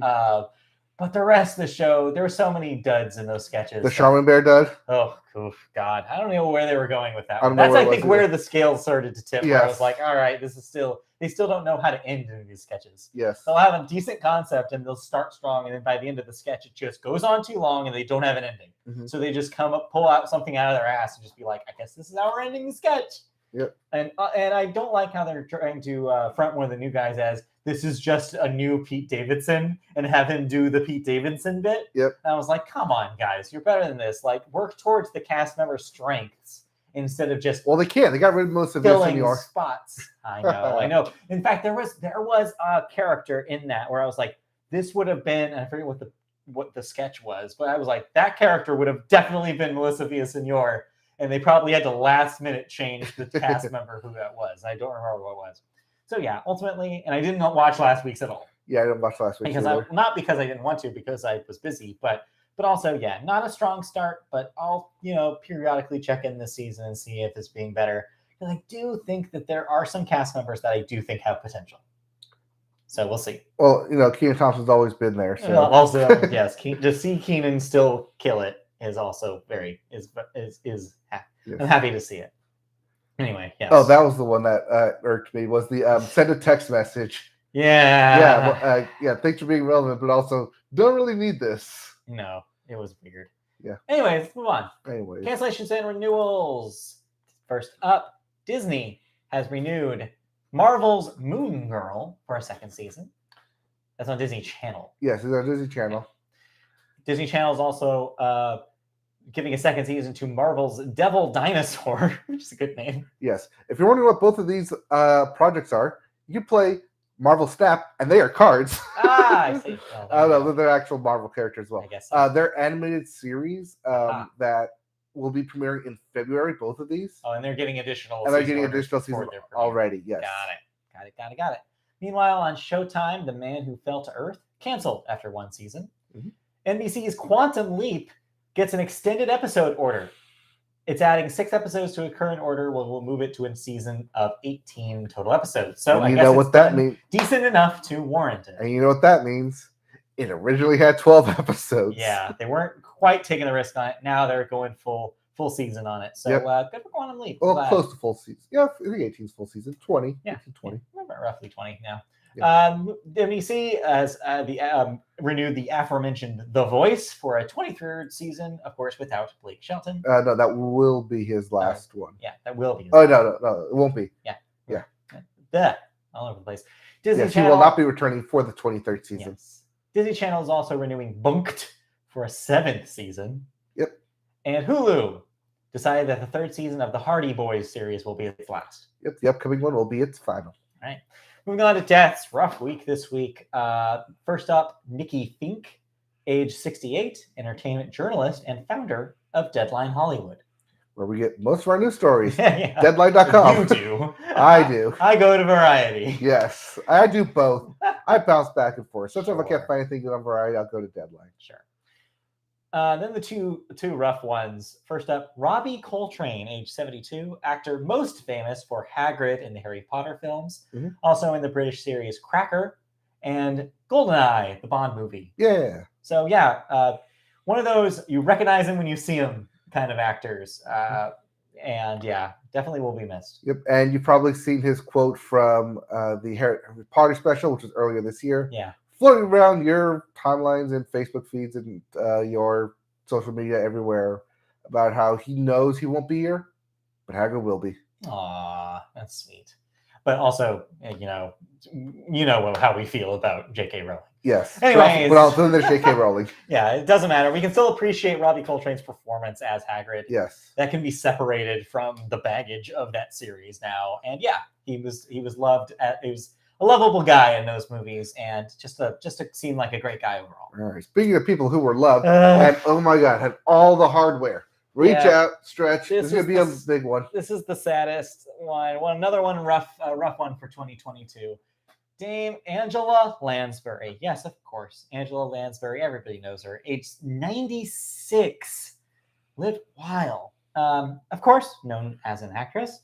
But the rest of the show, there were so many duds in those sketches. The Charmin Bear dud? Oh, God. I don't know where they were going with that one. That's, I think, where the scales started to tip. Yes. Where I was like, all right, they still don't know how to end in these sketches. Yes. They'll have a decent concept and they'll start strong. And then by the end of the sketch, it just goes on too long and they don't have an ending. Mm-hmm. So they just pull out something out of their ass and just be like, I guess this is how we're ending the sketch. Yep. And I don't like how they're trying to front one of the new guys as this is just a new Pete Davidson and have him do the Pete Davidson bit. Yep. And I was like, come on, guys, you're better than this. Like, work towards the cast member strengths instead of just they can't. They got rid of most of filling spots. I know. In fact, there was a character in that where I was like, this would have been, and I forget what the sketch was, but I was like, that character would have definitely been Melissa Villaseñor. And they probably had to last minute change the cast member who that was. I don't remember what it was. So yeah, ultimately, and I didn't watch last week's at all. Yeah, I didn't watch last week's not because I didn't want to, because I was busy, but also, yeah, not a strong start, but I'll, periodically check in this season and see if it's being better. Because I do think that there are some cast members that I do think have potential. So we'll see. Well, Kenan Thompson's always been there. So. Also, yes, to see Kenan still kill it is also I'm happy to see it. Anyway, yes. Oh, that was the one that irked me, was the send a text message. Yeah. Yeah, thanks for being relevant, but also don't really need this. No, it was weird. Yeah. Anyways, let's move on. Anyways. Cancellations and renewals. First up, Disney has renewed Marvel's Moon Girl for a second season. That's on Disney Channel. Yes, it's on Disney Channel. Disney Channel is also giving a second season to Marvel's Devil Dinosaur, which is a good name. Yes. If you're wondering what both of these projects are, you play Marvel Snap, and they are cards. I see. No, they're actual Marvel characters as well. I guess so. They're animated series that will be premiering in February, both of these. Oh, and they're getting additional seasons already, yes. Got it. Meanwhile, on Showtime, The Man Who Fell to Earth canceled after one season. Mm-hmm. NBC's Quantum Leap gets an extended episode order. It's adding 6 episodes to a current order. We'll move it to a season of 18 total episodes. So I guess know what that means. Decent enough to warrant it. And you know what that means? It originally had 12 episodes. Yeah, they weren't quite taking the risk on it. Now they're going full season on it. So good for Quantum Leap. Well, close to full season. Yeah, I think 18 is full season. 20. Yeah, 18, 20. Yeah, roughly 20 now. Yeah. NBC has renewed the aforementioned The Voice for a 23rd season, of course, without Blake Shelton. No, that will be his last one. Yeah, that will be. No, it won't be. Yeah. All over the place. Disney Channel will not be returning for the 23rd season. Yes. Disney Channel is also renewing Bunked for a 7th season. Yep. And Hulu decided that the 3rd season of the Hardy Boys series will be its last. Yep, the upcoming one will be its final. All right. Moving on to deaths. Rough week this week. First up, Nicki Fink, age 68, entertainment journalist and founder of Deadline Hollywood. Where we get most of our news stories. Yeah. Deadline.com. You do. I do. I go to Variety. Yes, I do both. I bounce back and forth. Sometimes I can't find anything good on Variety, I'll go to Deadline. Sure. Then the two rough ones. First up, Robbie Coltrane, age 72, actor most famous for Hagrid in the Harry Potter films, also in the British series Cracker, and GoldenEye, the Bond movie. Yeah. So one of those, you recognize him when you see him kind of actors. And yeah, definitely will be missed. Yep, and you've probably seen his quote from the Harry Potter special, which was earlier this year. Yeah. Floating around your timelines and Facebook feeds and your social media everywhere about how he knows he won't be here, but Hagrid will be. Aw, that's sweet. but also, how we feel about J.K. Rowling. Yes. Anyways. But also there's J.K. Rowling. Yeah, it doesn't matter. We can still appreciate Robbie Coltrane's performance as Hagrid. Yes. That can be separated from the baggage of that series now. And yeah, he was loved. He was a lovable guy in those movies, and just seemed like a great guy overall. All right. Speaking of people who were loved, and oh my God, had all the hardware. Reach out, stretch. This is gonna be a big one. This is the saddest one. Another one, rough one for 2022. Dame Angela Lansbury. Yes, of course. Angela Lansbury. Everybody knows her. Age 96. Lived wild. Of course, known as an actress.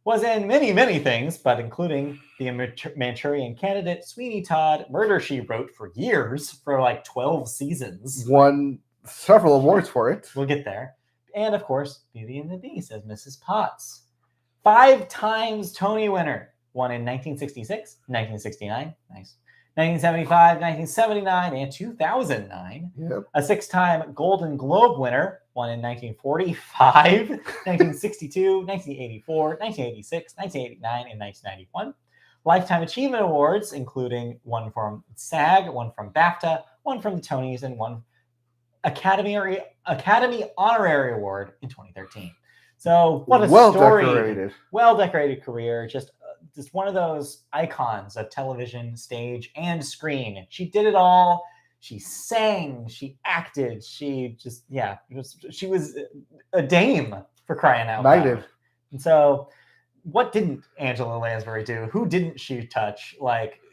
Was in many, many things, but including the Manchurian Candidate, Sweeney Todd, Murder, She Wrote for years, for like 12 seasons. Won several awards for it. We'll get there. And of course, Beauty and the Beast as Mrs. Potts. 5 times Tony winner. Won in 1966, 1969, nice, 1975, 1979, and 2009. Yep. A 6-time Golden Globe winner. Won in 1945, 1962, 1984, 1986, 1989, and 1991. Lifetime Achievement Awards, including one from SAG, one from BAFTA, one from the Tonys, and one Academy Honorary Award in 2013. So what a story! Well-decorated career. Just one of those icons of television, stage, and screen. She did it all. She sang, she acted, she was a dame, for crying out loud. And so what didn't Angela Lansbury do? Who didn't she touch?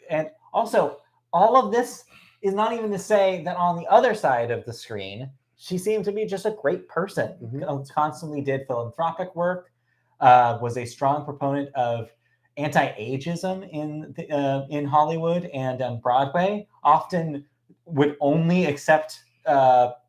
And also, all of this is not even to say that on the other side of the screen, she seemed to be just a great person. Mm-hmm. Constantly did philanthropic work, was a strong proponent of anti-ageism in Hollywood and Broadway. Often would only accept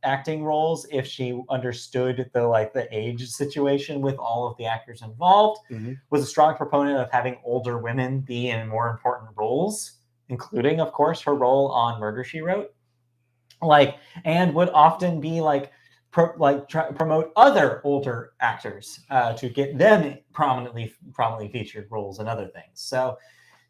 acting roles if she understood the age situation with all of the actors involved. Mm-hmm. Was a strong proponent of having older women be in more important roles, including, of course, her role on Murder, She Wrote. And would often be promote other older actors to get them prominently featured roles and other things. So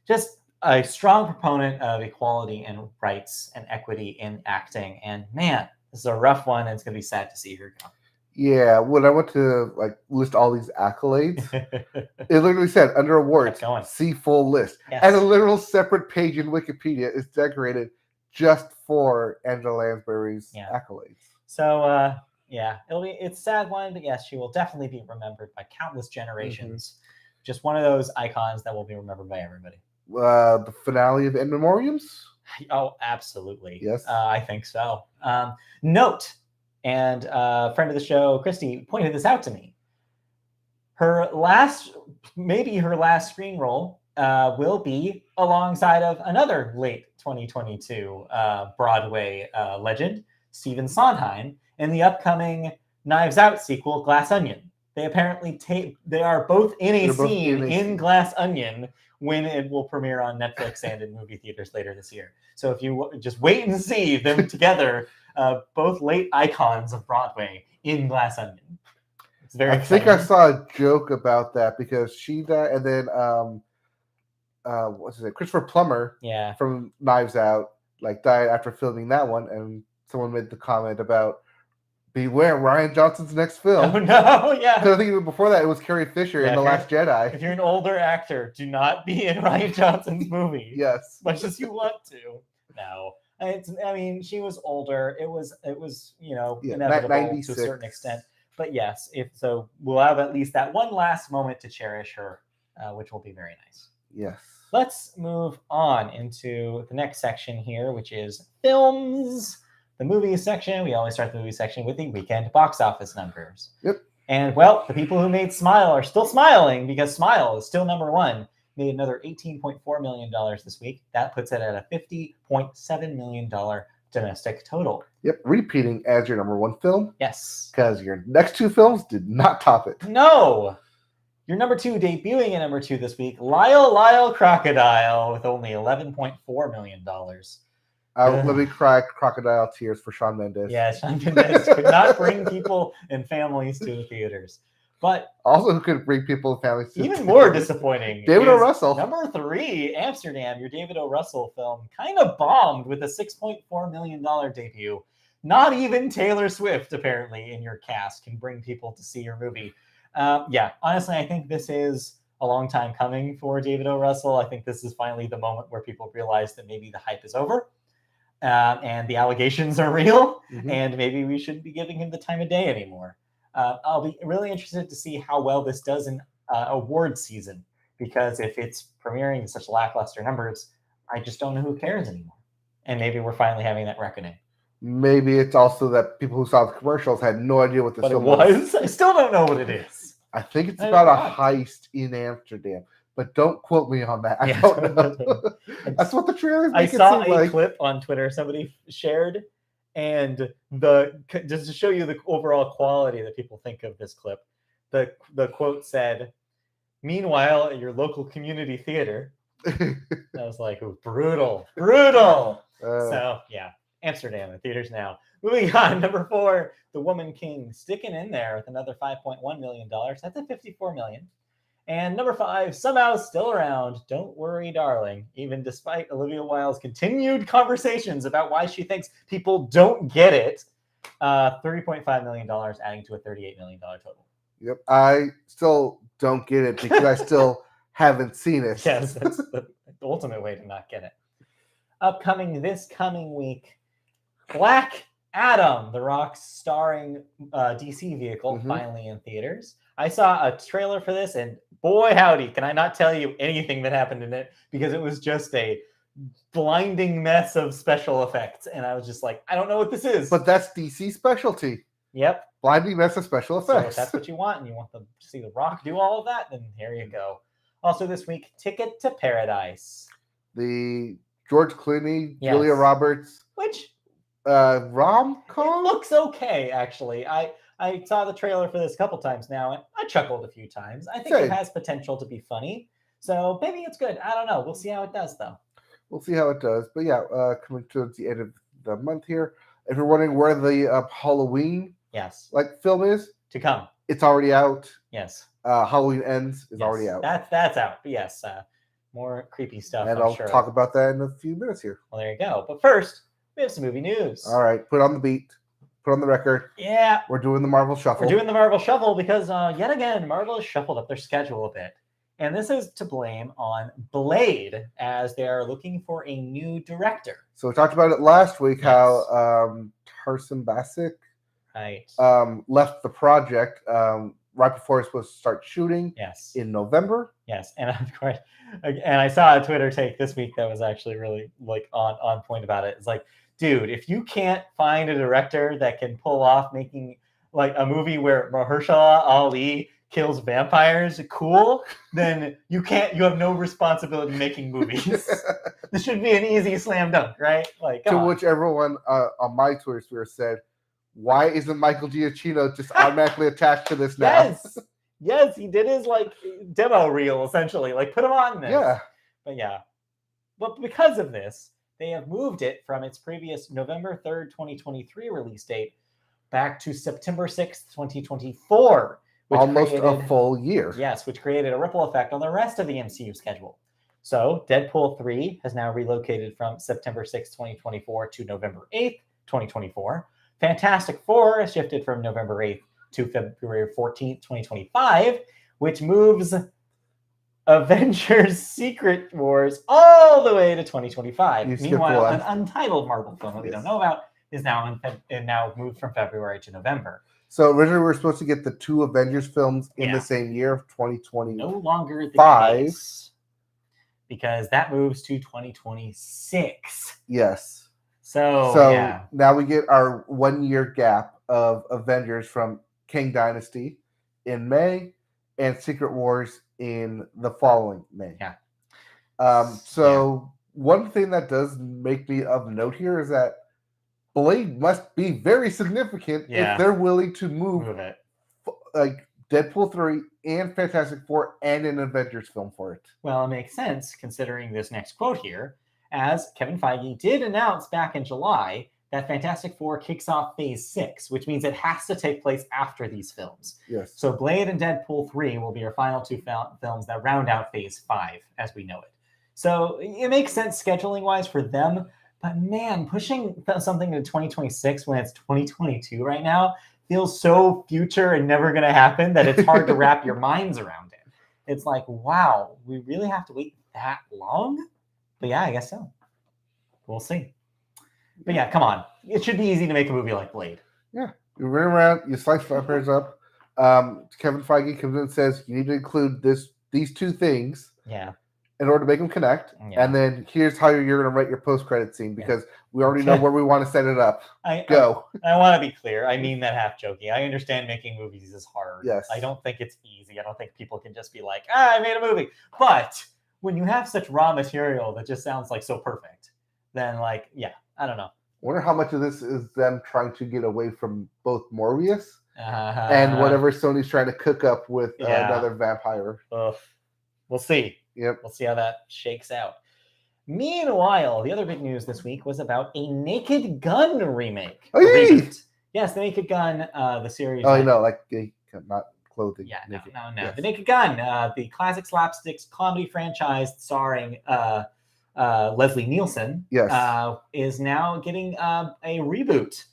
just a strong proponent of equality and rights and equity in acting. And man, this is a rough one, and it's going to be sad to see her go. Yeah, when I went to list all these accolades, it literally said under awards, see full list. Yes. And a literal separate page in Wikipedia is decorated just for Angela Lansbury's accolades. So it's a sad one, but yes, she will definitely be remembered by countless generations. Mm-hmm. Just one of those icons that will be remembered by everybody. The finale of In Memoriams? Oh, absolutely. Yes. I think so. Note, and friend of the show, Christy, pointed this out to me. Her last screen role will be alongside of another late 2022 Broadway legend, Stephen Sondheim, in the upcoming Knives Out sequel, Glass Onion. They apparently they are both in a scene in Glass Onion when it will premiere on Netflix and in movie theaters later this year. So if you just wait and see them together, both late icons of Broadway in Glass Onion. It's very exciting. I think I saw a joke about that because she died, and then Christopher Plummer from Knives Out died after filming that one, and someone made the comment about beware Rian Johnson's next film. Oh no, yeah. Because I think even before that it was Carrie Fisher in The Last Jedi. If you're an older actor, do not be in Rian Johnson's movie. Yes. As much as you want to. No. She was older. It was inevitable 96. to a certain extent. But yes, we'll have at least that one last moment to cherish her, which will be very nice. Yes. Let's move on into the next section here, which is films. The movie section. We always start the movie section with the weekend box office numbers. Yep. And the people who made Smile are still smiling because Smile is still number one. Made another $18.4 million this week. That puts it at a $50.7 million domestic total. Yep. Repeating as your number one film. Yes. Because your next two films did not top it. No. Your number two, debuting at number two this week, Lyle Crocodile, with only $11.4 million. Let me cry crocodile tears for Shawn Mendes. Yeah, Shawn Mendes could not bring people and families to the theaters. But also, who could bring people and families to even more disappointing. David O. is Russell. Number 3, Amsterdam, your David O. Russell film, kind of bombed with a $6.4 million debut. Not even Taylor Swift, apparently, in your cast can bring people to see your movie. Yeah, honestly, I think this is a long time coming for David O. Russell. I think this is finally the moment where people realize that maybe the hype is over and the allegations are real, and maybe we shouldn't be giving him the time of day anymore. I'll be really interested to see how well this does in award season, because if it's premiering in such lackluster numbers, I just don't know who cares anymore. And maybe we're finally having that reckoning. Maybe it's also that people who saw the commercials had no idea what this But it film was. I still don't know what it is. I think it's about a heist in Amsterdam, but don't quote me on that. I Yeah. don't know. That's what the trailers make I saw it seem a like. clip on Twitter somebody shared, and just to show you the overall quality that people think of this clip, the quote said, "Meanwhile, at your local community theater," I was like, "Ooh, brutal." So yeah, Amsterdam in theaters now. Moving on, number 4, The Woman King, sticking in there with another $5.1 million. That's a $54 million. And number 5, somehow still around, Don't Worry, Darling, even despite Olivia Wilde's continued conversations about why she thinks people don't get it. $30.5 million, adding to a $38 million total. Yep, I still don't get it because I still haven't seen it. Yes, that's the ultimate way to not get it. Upcoming this coming week, Black Adam, The Rock's starring DC vehicle, finally in theaters. I saw a trailer for this, and boy howdy, can I not tell you anything that happened in it, because it was just a blinding mess of special effects, and I was just like, I don't know what this is. But that's DC specialty. Yep. Blinding mess of special effects. So if that's what you want, and you want to see The Rock do all of that, then here you go. Also this week, Ticket to Paradise. The George Clooney, Julia Roberts. Which rom-com? It looks okay, actually. I saw the trailer for this a couple times now, and I chuckled a few times. I think it has potential to be funny, so maybe it's good. I don't know. We'll see how it does, though. We'll see how it does. But yeah, coming towards the end of the month here, if you're wondering where the Halloween film is, to come, it's already out. Yes. Halloween Ends is already out. That's out. But yes, more creepy stuff. And I'll talk about that in a few minutes here. Well, there you go. But first, we have some movie news. All right, put on the beat. Put on the record. Yeah. We're doing the Marvel Shuffle. We're doing the Marvel Shuffle because, yet again, Marvel has shuffled up their schedule a bit. And this is to blame on Blade, as they are looking for a new director. So we talked about it last week, how Tarsem Bassick left the project right before it's supposed to start shooting in November. Yes, and of course, and I saw a Twitter take this week that was actually really on point about it. It's like, dude, if you can't find a director that can pull off making like a movie where Mahershala Ali kills vampires, then you have no responsibility making movies. This should be an easy slam dunk, right? Like, to which everyone on my Twitter sphere said, why isn't Michael Giacchino just automatically attached to this now? Yes, he did his demo reel essentially. Like, put him on this. Yeah. But because of this, they have moved it from its previous November 3rd, 2023 release date back to September 6th, 2024. Almost a full year. Yes, which created a ripple effect on the rest of the MCU schedule. So Deadpool 3 has now relocated from September 6th, 2024 to November 8th, 2024. Fantastic Four has shifted from November 8th to February 14th, 2025, which moves Avengers Secret Wars all the way to 2025. Meanwhile, an untitled Marvel film that we don't know about is now moved from February to November. So originally we were supposed to get the 2 Avengers films in the same year of 2025. No longer the case, because that moves to 2026. Yes. So now we get our 1-year gap of Avengers from Kang Dynasty in May and Secret Wars in the following May. One thing that does make me of note here is that Blade must be very significant if they're willing to move it, like Deadpool 3 and Fantastic Four and an Avengers film for it. Well, it makes sense considering this next quote here, as Kevin Feige did announce back in July that Fantastic Four kicks off Phase 6, which means it has to take place after these films. Yes. So Blade and Deadpool 3 will be our final two films that round out Phase 5 as we know it. So it makes sense scheduling-wise for them, but man, pushing something to 2026 when it's 2022 right now feels so future and never going to happen that it's hard to wrap your minds around it. It's like, wow, we really have to wait that long? But yeah, I guess so. We'll see. But yeah, come on. It should be easy to make a movie like Blade. Yeah. You run around, you slice vampires up. Kevin Feige comes in and says, you need to include these two things in order to make them connect. Yeah. And then here's how you're going to write your post-credit scene because we already know where we want to set it up. Go. I want to be clear. I mean that half joking. I understand making movies is hard. Yes. I don't think it's easy. I don't think people can just be like, I made a movie. But when you have such raw material that just sounds like so perfect, then like, yeah, I don't know. Wonder how much of this is them trying to get away from both Morbius and whatever Sony's trying to cook up with another vampire. We'll see. Yep. We'll see how that shakes out. Meanwhile, the other big news this week was about a Naked Gun remake. Oh, yeah. Reboot. Yes, the Naked Gun, the series. Oh, no, like not clothing. Yeah, no. Yes. The Naked Gun, the classic slapstick comedy franchise starring Leslie Nielsen, is now getting a reboot.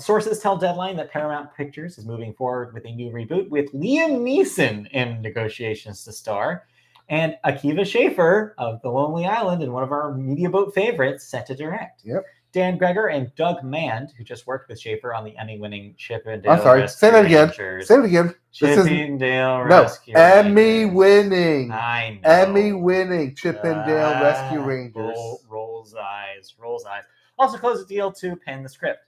Sources tell Deadline that Paramount Pictures is moving forward with a new reboot with Liam Neeson in negotiations to star, and Akiva Schaffer of The Lonely Island and one of our Media Boat favorites set to direct. Yep. Dan Greger and Doug Mand, who just worked with Schaffer on the Emmy-winning Chip and Dale. I'm sorry. Say that again. Say it again. Chip and Dale Rescue Rangers. Emmy-winning. I know. Emmy-winning Chip and Dale Rescue Rangers. Rolls eyes. Also closed a deal to pen the script.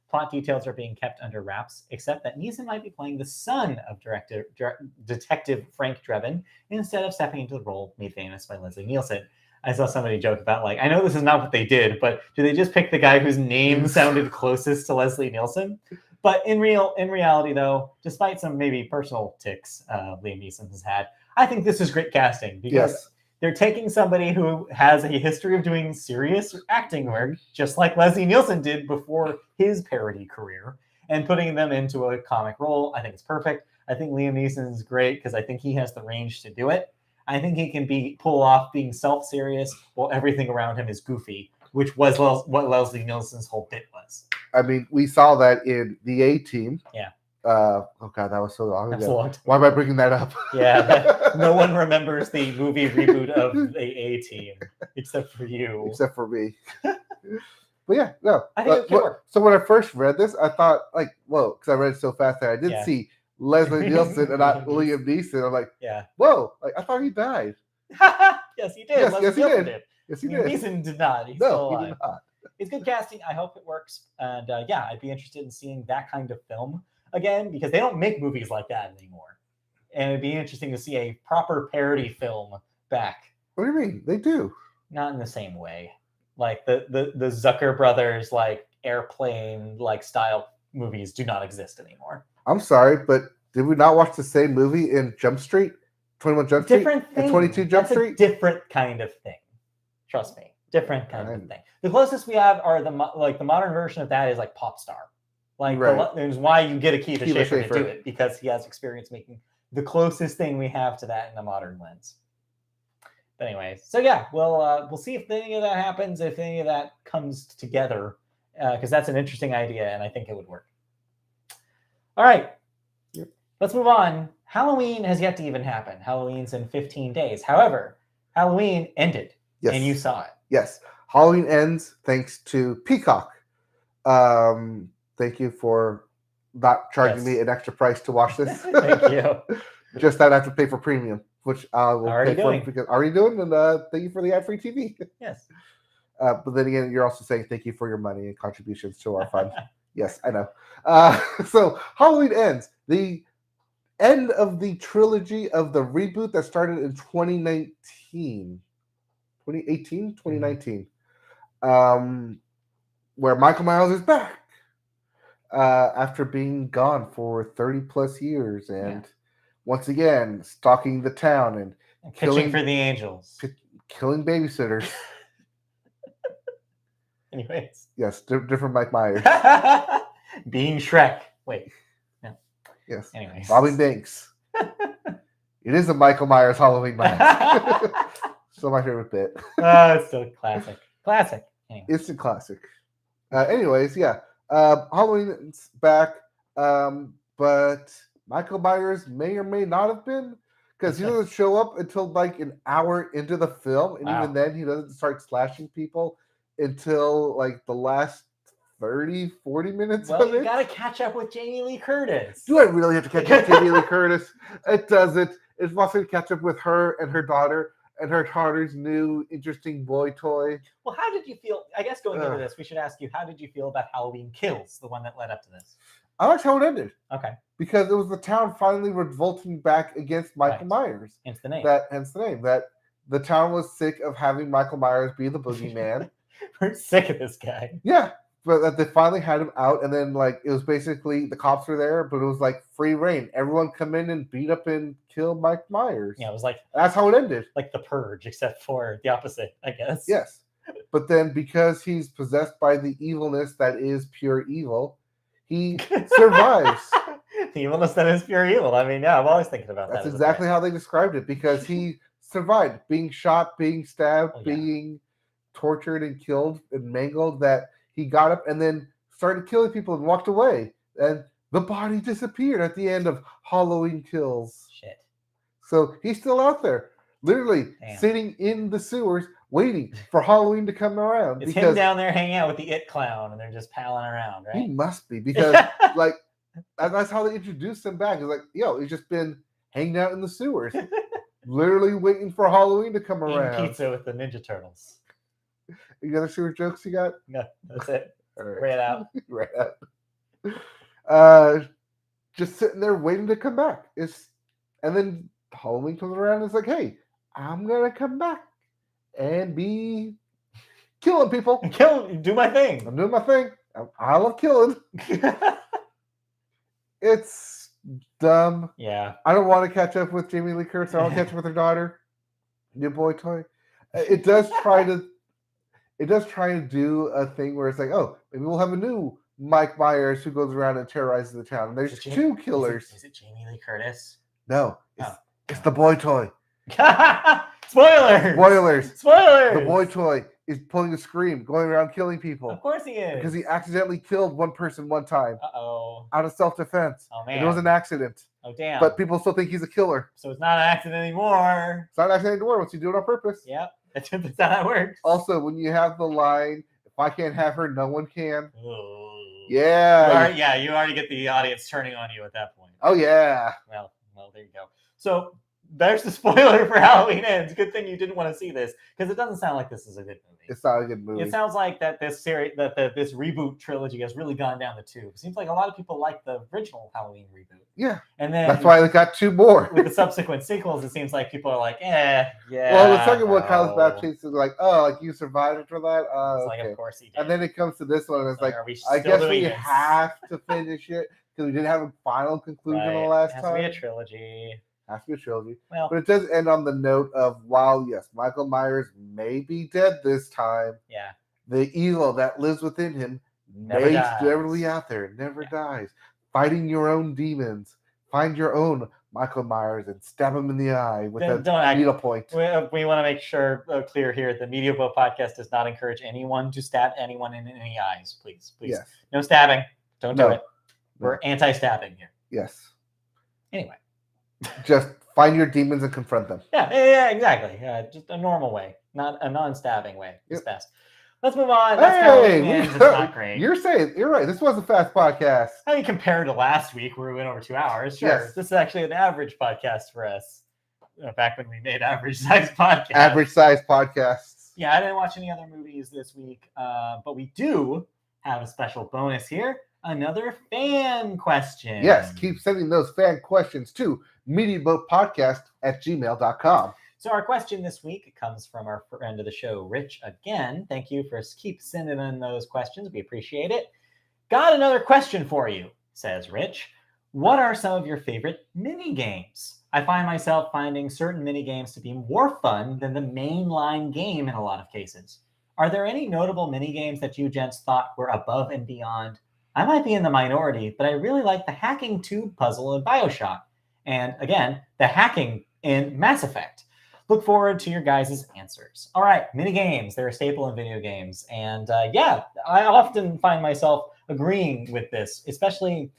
Plot details are being kept under wraps, except that Neeson might be playing the son of Detective Frank Drebin instead of stepping into the role made famous by Leslie Nielsen. I saw somebody joke about, like, I know this is not what they did, but do they just pick the guy whose name sounded closest to Leslie Nielsen? But in reality, though, despite some maybe personal tics Liam Neeson has had, I think this is great casting because they're taking somebody who has a history of doing serious acting work, just like Leslie Nielsen did before his parody career, and putting them into a comic role. I think it's perfect. I think Liam Neeson is great because I think he has the range to do it. I think he can pull off being self-serious while everything around him is goofy, which was what Leslie Nielsen's whole bit was. I mean, we saw that in The A-Team. Yeah. Oh, God, that was so long ago. So why am I bringing that up? Yeah. No one remembers the movie reboot of The A-Team, except for you. Except for me. But yeah, no. I think it could work. So when I first read this, I thought, like, whoa, because I read it so fast that I did see Leslie Nielsen and not Liam Neeson. I'm like, whoa, like I thought he died. Yes, he did. Yes, he did. Yes, he did. Neeson did not. He's still alive. He did not. It's good casting. I hope it works. And I'd be interested in seeing that kind of film again because they don't make movies like that anymore. And it'd be interesting to see a proper parody film back. What do you mean? They do. Not in the same way. Like the Zucker brothers, like Airplane, like style movies do not exist anymore. I'm sorry, but did we not watch the same movie in Jump Street? 21 Jump Street? Different thing. And 22 Jump Street? Different kind of thing. Trust me. Different kind of thing. The closest we have are the modern version of that is like Pop Star. Like there's why you get Akiva Schaffer to do it because he has experience making the closest thing we have to that in the modern lens. But anyway, so yeah, we'll see if any of that happens, if any of that comes together, because that's an interesting idea and I think it would work. All right, let's move on. Halloween has yet to even happen. Halloween's in 15 days. However, Halloween ended, and you saw it. Yes, Halloween ends thanks to Peacock. Thank you for not charging me an extra price to watch this. Thank you. Just that I have to pay for premium, which I will already pay doing. For because already doing, and thank you for the ad-free TV. Yes. But then again, you're also saying thank you for your money and contributions to our fund. Yes, I know. So Halloween ends. The end of the trilogy of the reboot that started in 2019. 2019. Where Michael Myers is back after being gone for 30 plus years and once again stalking the town and pitching for the angels. Killing babysitters. Anyways. Yes, different Mike Myers. Being Shrek. Wait. No. Yes. Anyways. Robbing banks. It is a Michael Myers Halloween mask. Still my favorite bit. Oh, it's still classic. Classic. Anyway. Instant classic. Anyways, yeah. Halloween's back. But Michael Myers may or may not have been, because he doesn't show up until like an hour into the film, and even then he doesn't start slashing people until like the last 30, 40 minutes of it. You gotta catch up with Jamie Lee Curtis. Do I really have to catch up with Jamie Lee Curtis? It doesn't. It's mostly to catch up with her and her daughter and her daughter's new interesting boy toy. Well, how did you feel? I guess going into this, we should ask you, how did you feel about Halloween Kills, the one that led up to this? I liked how it ended. Okay. Because it was the town finally revolting back against Michael Myers. Hence the name. Hence the name. That the town was sick of having Michael Myers be the boogeyman. We're sick of this guy. Yeah. But that they finally had him out, and then like it was basically the cops were there, but it was like free reign. Everyone come in and beat up and kill Mike Myers. Yeah, it was like that's how it ended. Like The Purge, except for the opposite, I guess. Yes. But then because he's possessed by the evilness that is pure evil, he survives. The evilness that is pure evil. I mean, yeah, I'm always thinking about that. That's exactly how they described it, because he survived being shot, being stabbed, being tortured and killed and mangled, that he got up and then started killing people and walked away. And the body disappeared at the end of Halloween Kills. Shit. So he's still out there, literally sitting in the sewers, waiting for Halloween to come around. It's him down there hanging out with the It Clown, and they're just palling around, right? He must be, because like that's how they introduced him back. It's like, he's just been hanging out in the sewers, literally waiting for Halloween to come around. Eating pizza with the Ninja Turtles. Any other sewer jokes you got? No, that's it. All right. Ran out. Right out. Just sitting there waiting to come back. And then Halloween comes around and it's like, hey, I'm gonna come back and be killing people. Do my thing. I'm doing my thing. I love killing. It's dumb. Yeah. I don't want to catch up with Jamie Lee Curtis. I don't want to catch up with her daughter. New boy toy. It does try to do a thing where it's like, oh, maybe we'll have a new Mike Myers who goes around and terrorizes the town. And there's two killers. Is it Jamie Lee Curtis? No. It's the boy toy. Spoilers! The boy toy is pulling a scream, going around killing people. Of course he is. Because he accidentally killed one person one time. Uh-oh. Out of self-defense. Oh, man. It was an accident. Oh, damn. But people still think he's a killer. So it's not an accident anymore. It's not an accident anymore once you do it on purpose. Yep. That's how that works. Also, when you have the line, if I can't have her, no one can. Ooh. Yeah. You already get the audience turning on you at that point. Oh, yeah. Well, there you go. So there's the spoiler for Halloween Ends. Good thing you didn't want to see this, because it doesn't sound like this is a good movie. It's not a good movie. It sounds like that this series, this reboot trilogy has really gone down the tube. Seems like a lot of people like the original Halloween reboot. Yeah. And then that's why they got two more. With the subsequent sequels, it seems like people are like, yeah. Well, the second one, Kyle's Baptiste is like, oh, like you survived after that? It's okay. like, of course he did. And then it comes to this one, and it's like, I guess we have to finish it because we didn't have a final conclusion the last time. It has to be a trilogy. Well, but it does end on the note of, while yes, Michael Myers may be dead this time, the evil that lives within him may never be out there. It never dies. Fighting your own demons. Find your own Michael Myers and stab him in the eye with a needle point. We want to make sure clear here: the Media Boat Podcast does not encourage anyone to stab anyone in any eyes. Please. Yes. No stabbing. Don't do it. We're anti-stabbing here. Yes. Anyway. Just find your demons and confront them. Yeah, exactly. Just a normal way, not a non-stabbing way. It's best. Let's move on. It's not great. You're right. This was a fast podcast. I mean, compared to last week where we went over 2 hours, sure. Yes. This is actually an average podcast for us. Back when we made average size podcasts. Average size podcasts. Yeah, I didn't watch any other movies this week, but we do have a special bonus here. Another fan question. Yes, keep sending those fan questions to mediaboatpodcast@gmail.com. So our question this week comes from our friend of the show, Rich. Again, thank you for keep sending in those questions. We appreciate it. Got another question for you, says Rich. What are some of your favorite mini games? I find myself finding certain mini games to be more fun than the mainline game in a lot of cases. Are there any notable mini games that you gents thought were above and beyond? I might be in the minority, but I really like the hacking tube puzzle in BioShock. And again, the hacking in Mass Effect. Look forward to your guys' answers. All right, mini games. They're a staple in video games. And yeah, I often find myself agreeing with this, especially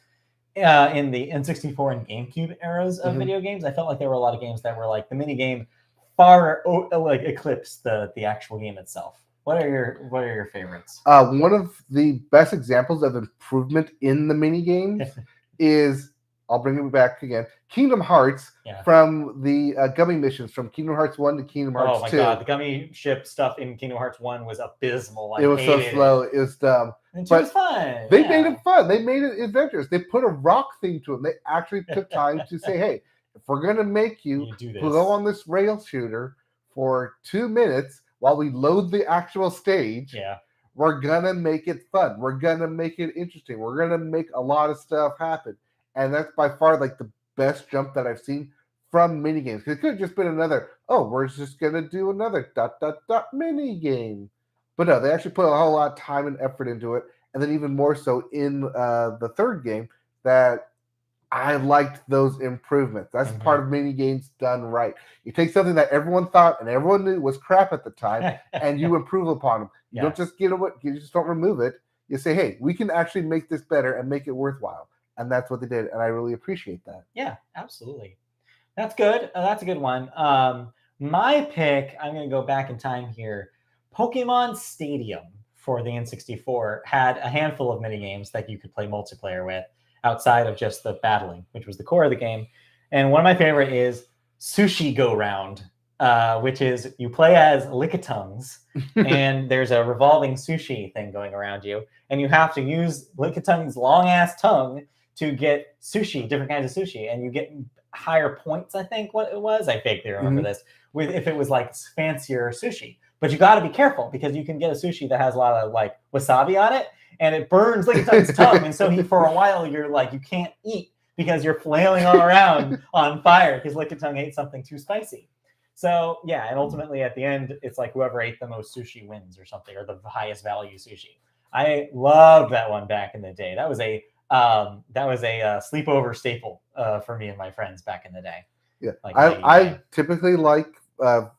in the N64 and GameCube eras of video games. I felt like there were a lot of games that were like the mini game far like eclipsed the actual game itself. What are your favorites? One of the best examples of improvement in the mini games is, I'll bring it back again, Kingdom Hearts, from the gummy missions from Kingdom Hearts 1 to Kingdom Hearts 2. Oh my god, the gummy ship stuff in Kingdom Hearts 1 was abysmal. It was so slow. It was dumb. And 2 was fun. They made it fun. They made it adventurous. They put a rock theme to it. They actually took time to say, hey, if we're going to make you go on this rail shooter for 2 minutes while we load the actual stage, we're going to make it fun. We're going to make it interesting. We're going to make a lot of stuff happen. And that's by far like the best jump that I've seen from mini games. It could have just been another, we're just going to do another ... mini game. But no, they actually put a whole lot of time and effort into it. And then even more so in the third game, that I liked those improvements. That's part of mini games done right. You take something that everyone thought and everyone knew was crap at the time, and you improve upon them. You don't just you just don't remove it. You say, hey, we can actually make this better and make it worthwhile. And that's what they did. And I really appreciate that. Yeah, absolutely. That's good. That's a good one. My pick, I'm going to go back in time here. Pokemon Stadium for the N64 had a handful of mini games that you could play multiplayer with outside of just the battling, which was the core of the game. And one of my favorite is Sushi Go Round, which is you play as Lickitungs, and there's a revolving sushi thing going around you, and you have to use Lickitung's long-ass tongue to get sushi, different kinds of sushi, and you get higher points, I think what it was. I vaguely remember this, if it was like fancier sushi. But you got to be careful because you can get a sushi that has a lot of like wasabi on it, and it burns Lickitung's tongue. And so for a while, you're like, you can't eat because you're flailing all around on fire because Lickitung ate something too spicy. So yeah, and ultimately at the end, it's like whoever ate the most sushi wins or something, or the highest value sushi. I loved that one back in the day. That was a sleepover staple for me and my friends back in the day. Yeah, like I typically like the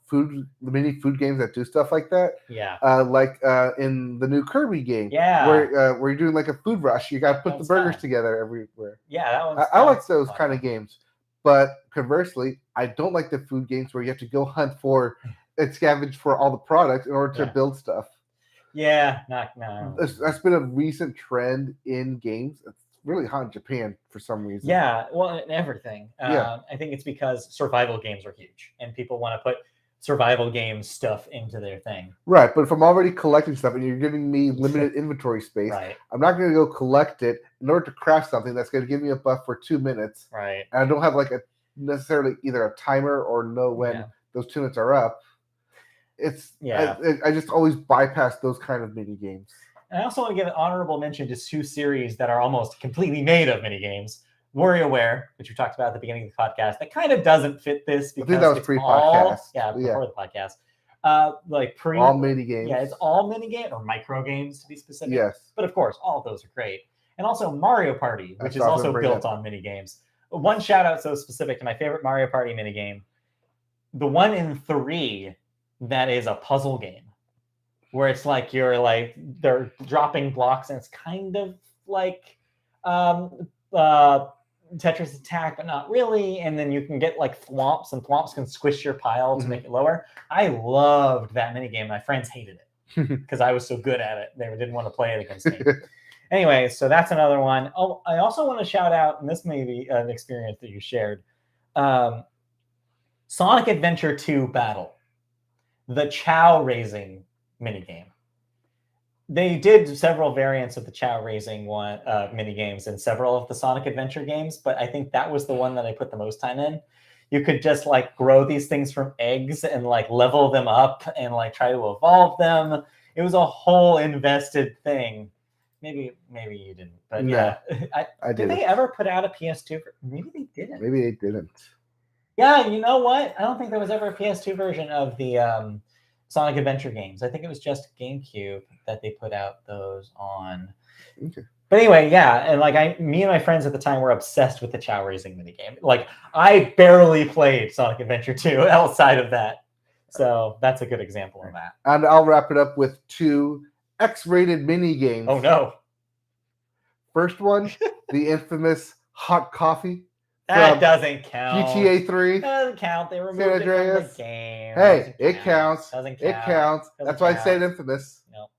mini food games that do stuff like that. Yeah. Like in the new Kirby game. Yeah. Where you're doing like a food rush. You got to put the burgers together everywhere. Yeah, that was. I like those kind of games. But conversely, I don't like the food games where you have to go hunt for and scavenge for all the products in order to build stuff. Yeah, no. That's been a recent trend in games. It's really hot in Japan for some reason. Yeah, well, everything. I think it's because survival games are huge, and people want to put survival game stuff into their thing. Right, but if I'm already collecting stuff and you're giving me limited inventory space, I'm not going to go collect it in order to craft something that's going to give me a buff for 2 minutes. Right. And I don't have like necessarily either a timer or know when those 2 minutes are up. I just always bypass those kind of mini games. And I also want to give an honorable mention to 2 series that are almost completely made of mini games. WarioWare, which we talked about at the beginning of the podcast, that kind of doesn't fit this because I think that was pre-podcast. Before the podcast. All mini games. Yeah, it's all mini games or micro games to be specific. Yes. But of course, all of those are great. And also Mario Party, which is also built on mini games. One shout out so specific to my favorite Mario Party mini game. The one in 3 that is a puzzle game where it's like they're dropping blocks and it's kind of like Tetris Attack, but not really. And then you can get like thwomps, and thwomps can squish your pile to make it lower. I loved that minigame. My friends hated it because I was so good at it. They didn't want to play it against me. Anyway, so that's another one. Oh, I also want to shout out, and this may be an experience that you shared, Sonic Adventure 2 Battle, the Chow raising minigame. They did several variants of the Chow raising one mini games in several of the Sonic Adventure games, but I think that was the one that I put the most time in. You could just like grow these things from eggs and like level them up and like try to evolve them. It was a whole invested thing. Maybe you didn't, but yeah. Did they ever put out a PS2? Maybe they didn't. Maybe they didn't. Yeah, you know what? I don't think there was ever a PS2 version of the Sonic Adventure games. I think it was just GameCube that they put out those on. Okay. But anyway, yeah, and like me and my friends at the time were obsessed with the Chow Racing minigame. Like I barely played Sonic Adventure 2 outside of that. So that's a good example of that. And I'll wrap it up with 2 X-rated mini games. Oh no. First one, the infamous hot coffee. That doesn't count. GTA 3. Doesn't count. They removed it from the game. Hey, it counts. Doesn't count. It counts. That's why I said infamous. Nope.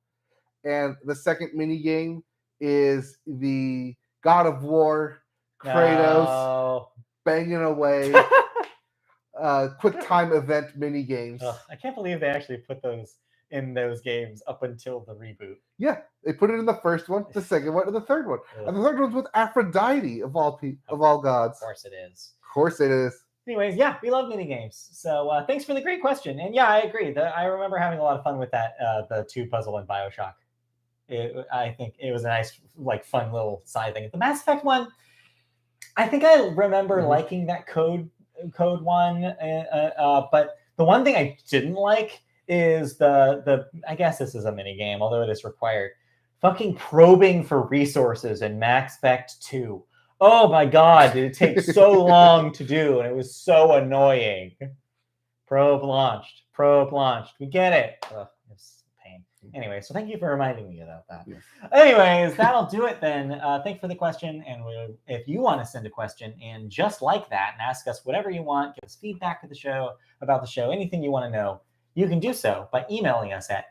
And the second mini game is the God of War Kratos banging away quick time event mini games. I can't believe they actually put those in those games up until the reboot. Yeah, they put it in the first one, the second one, and the third one. And the third one's with Aphrodite of all gods. Of course it is. Of course it is. Anyways, yeah, we love mini games. So thanks for the great question. And yeah, I agree. I remember having a lot of fun with that. The 2 puzzle in BioShock. I think it was a nice, like, fun little side thing. The Mass Effect one, I think I remember liking that code one. But the one thing I didn't like is the I guess this is a mini game, although it is required. Fucking probing for resources in Mass Effect 2. Oh my god, did it take so long to do, and it was so annoying. Probe launched. We get it. Ugh, it's a pain. Anyway, so thank you for reminding me about that. Yes. Anyways, that'll do it then. Thanks for the question. And if you want to send a question and just like that and ask us whatever you want, give us feedback to the show, about the show, anything you want to know, you can do so by emailing us at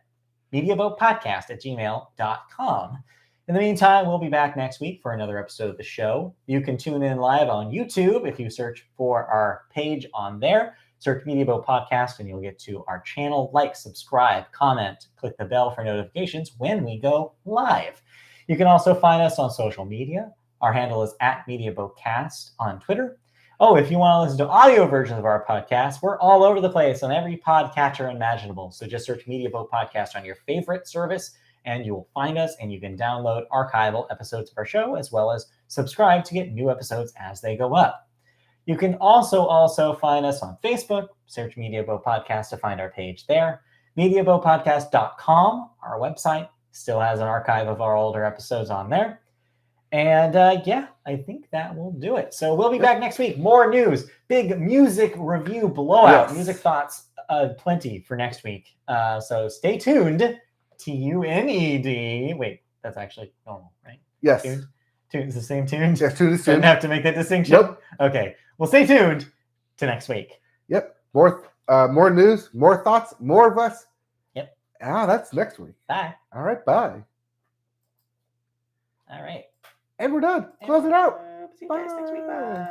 mediaboatpodcast@gmail.com. In the meantime, we'll be back next week for another episode of the show. You can tune in live on YouTube if you search for our page on there. Search Media Boat Podcast and you'll get to our channel. Like, subscribe, comment, click the bell for notifications when we go live. You can also find us on social media. Our handle is @MediaBoatCast on Twitter. Oh, if you want to listen to audio versions of our podcast, we're all over the place on every podcatcher imaginable. So just search Media Boat Podcast on your favorite service and you will find us, and you can download archival episodes of our show as well as subscribe to get new episodes as they go up. You can also find us on Facebook. Search Media Boat Podcast to find our page there. MediaBoatPodcast.com, our website, still has an archive of our older episodes on there. And yeah, I think that will do it. So we'll be back next week. More news, big music review blowout, music thoughts, plenty for next week. So stay tuned. TUNED. Wait, that's actually normal, right? Yes. Tuned is the same tune? Yes, tune is tuned. Didn't have to make that distinction? Nope. Okay. Well, stay tuned to next week. Yep. More news, more thoughts, more of us. Yep. That's next week. Bye. All right, bye. All right. And we're done. Close it out. See you guys next week. Bye.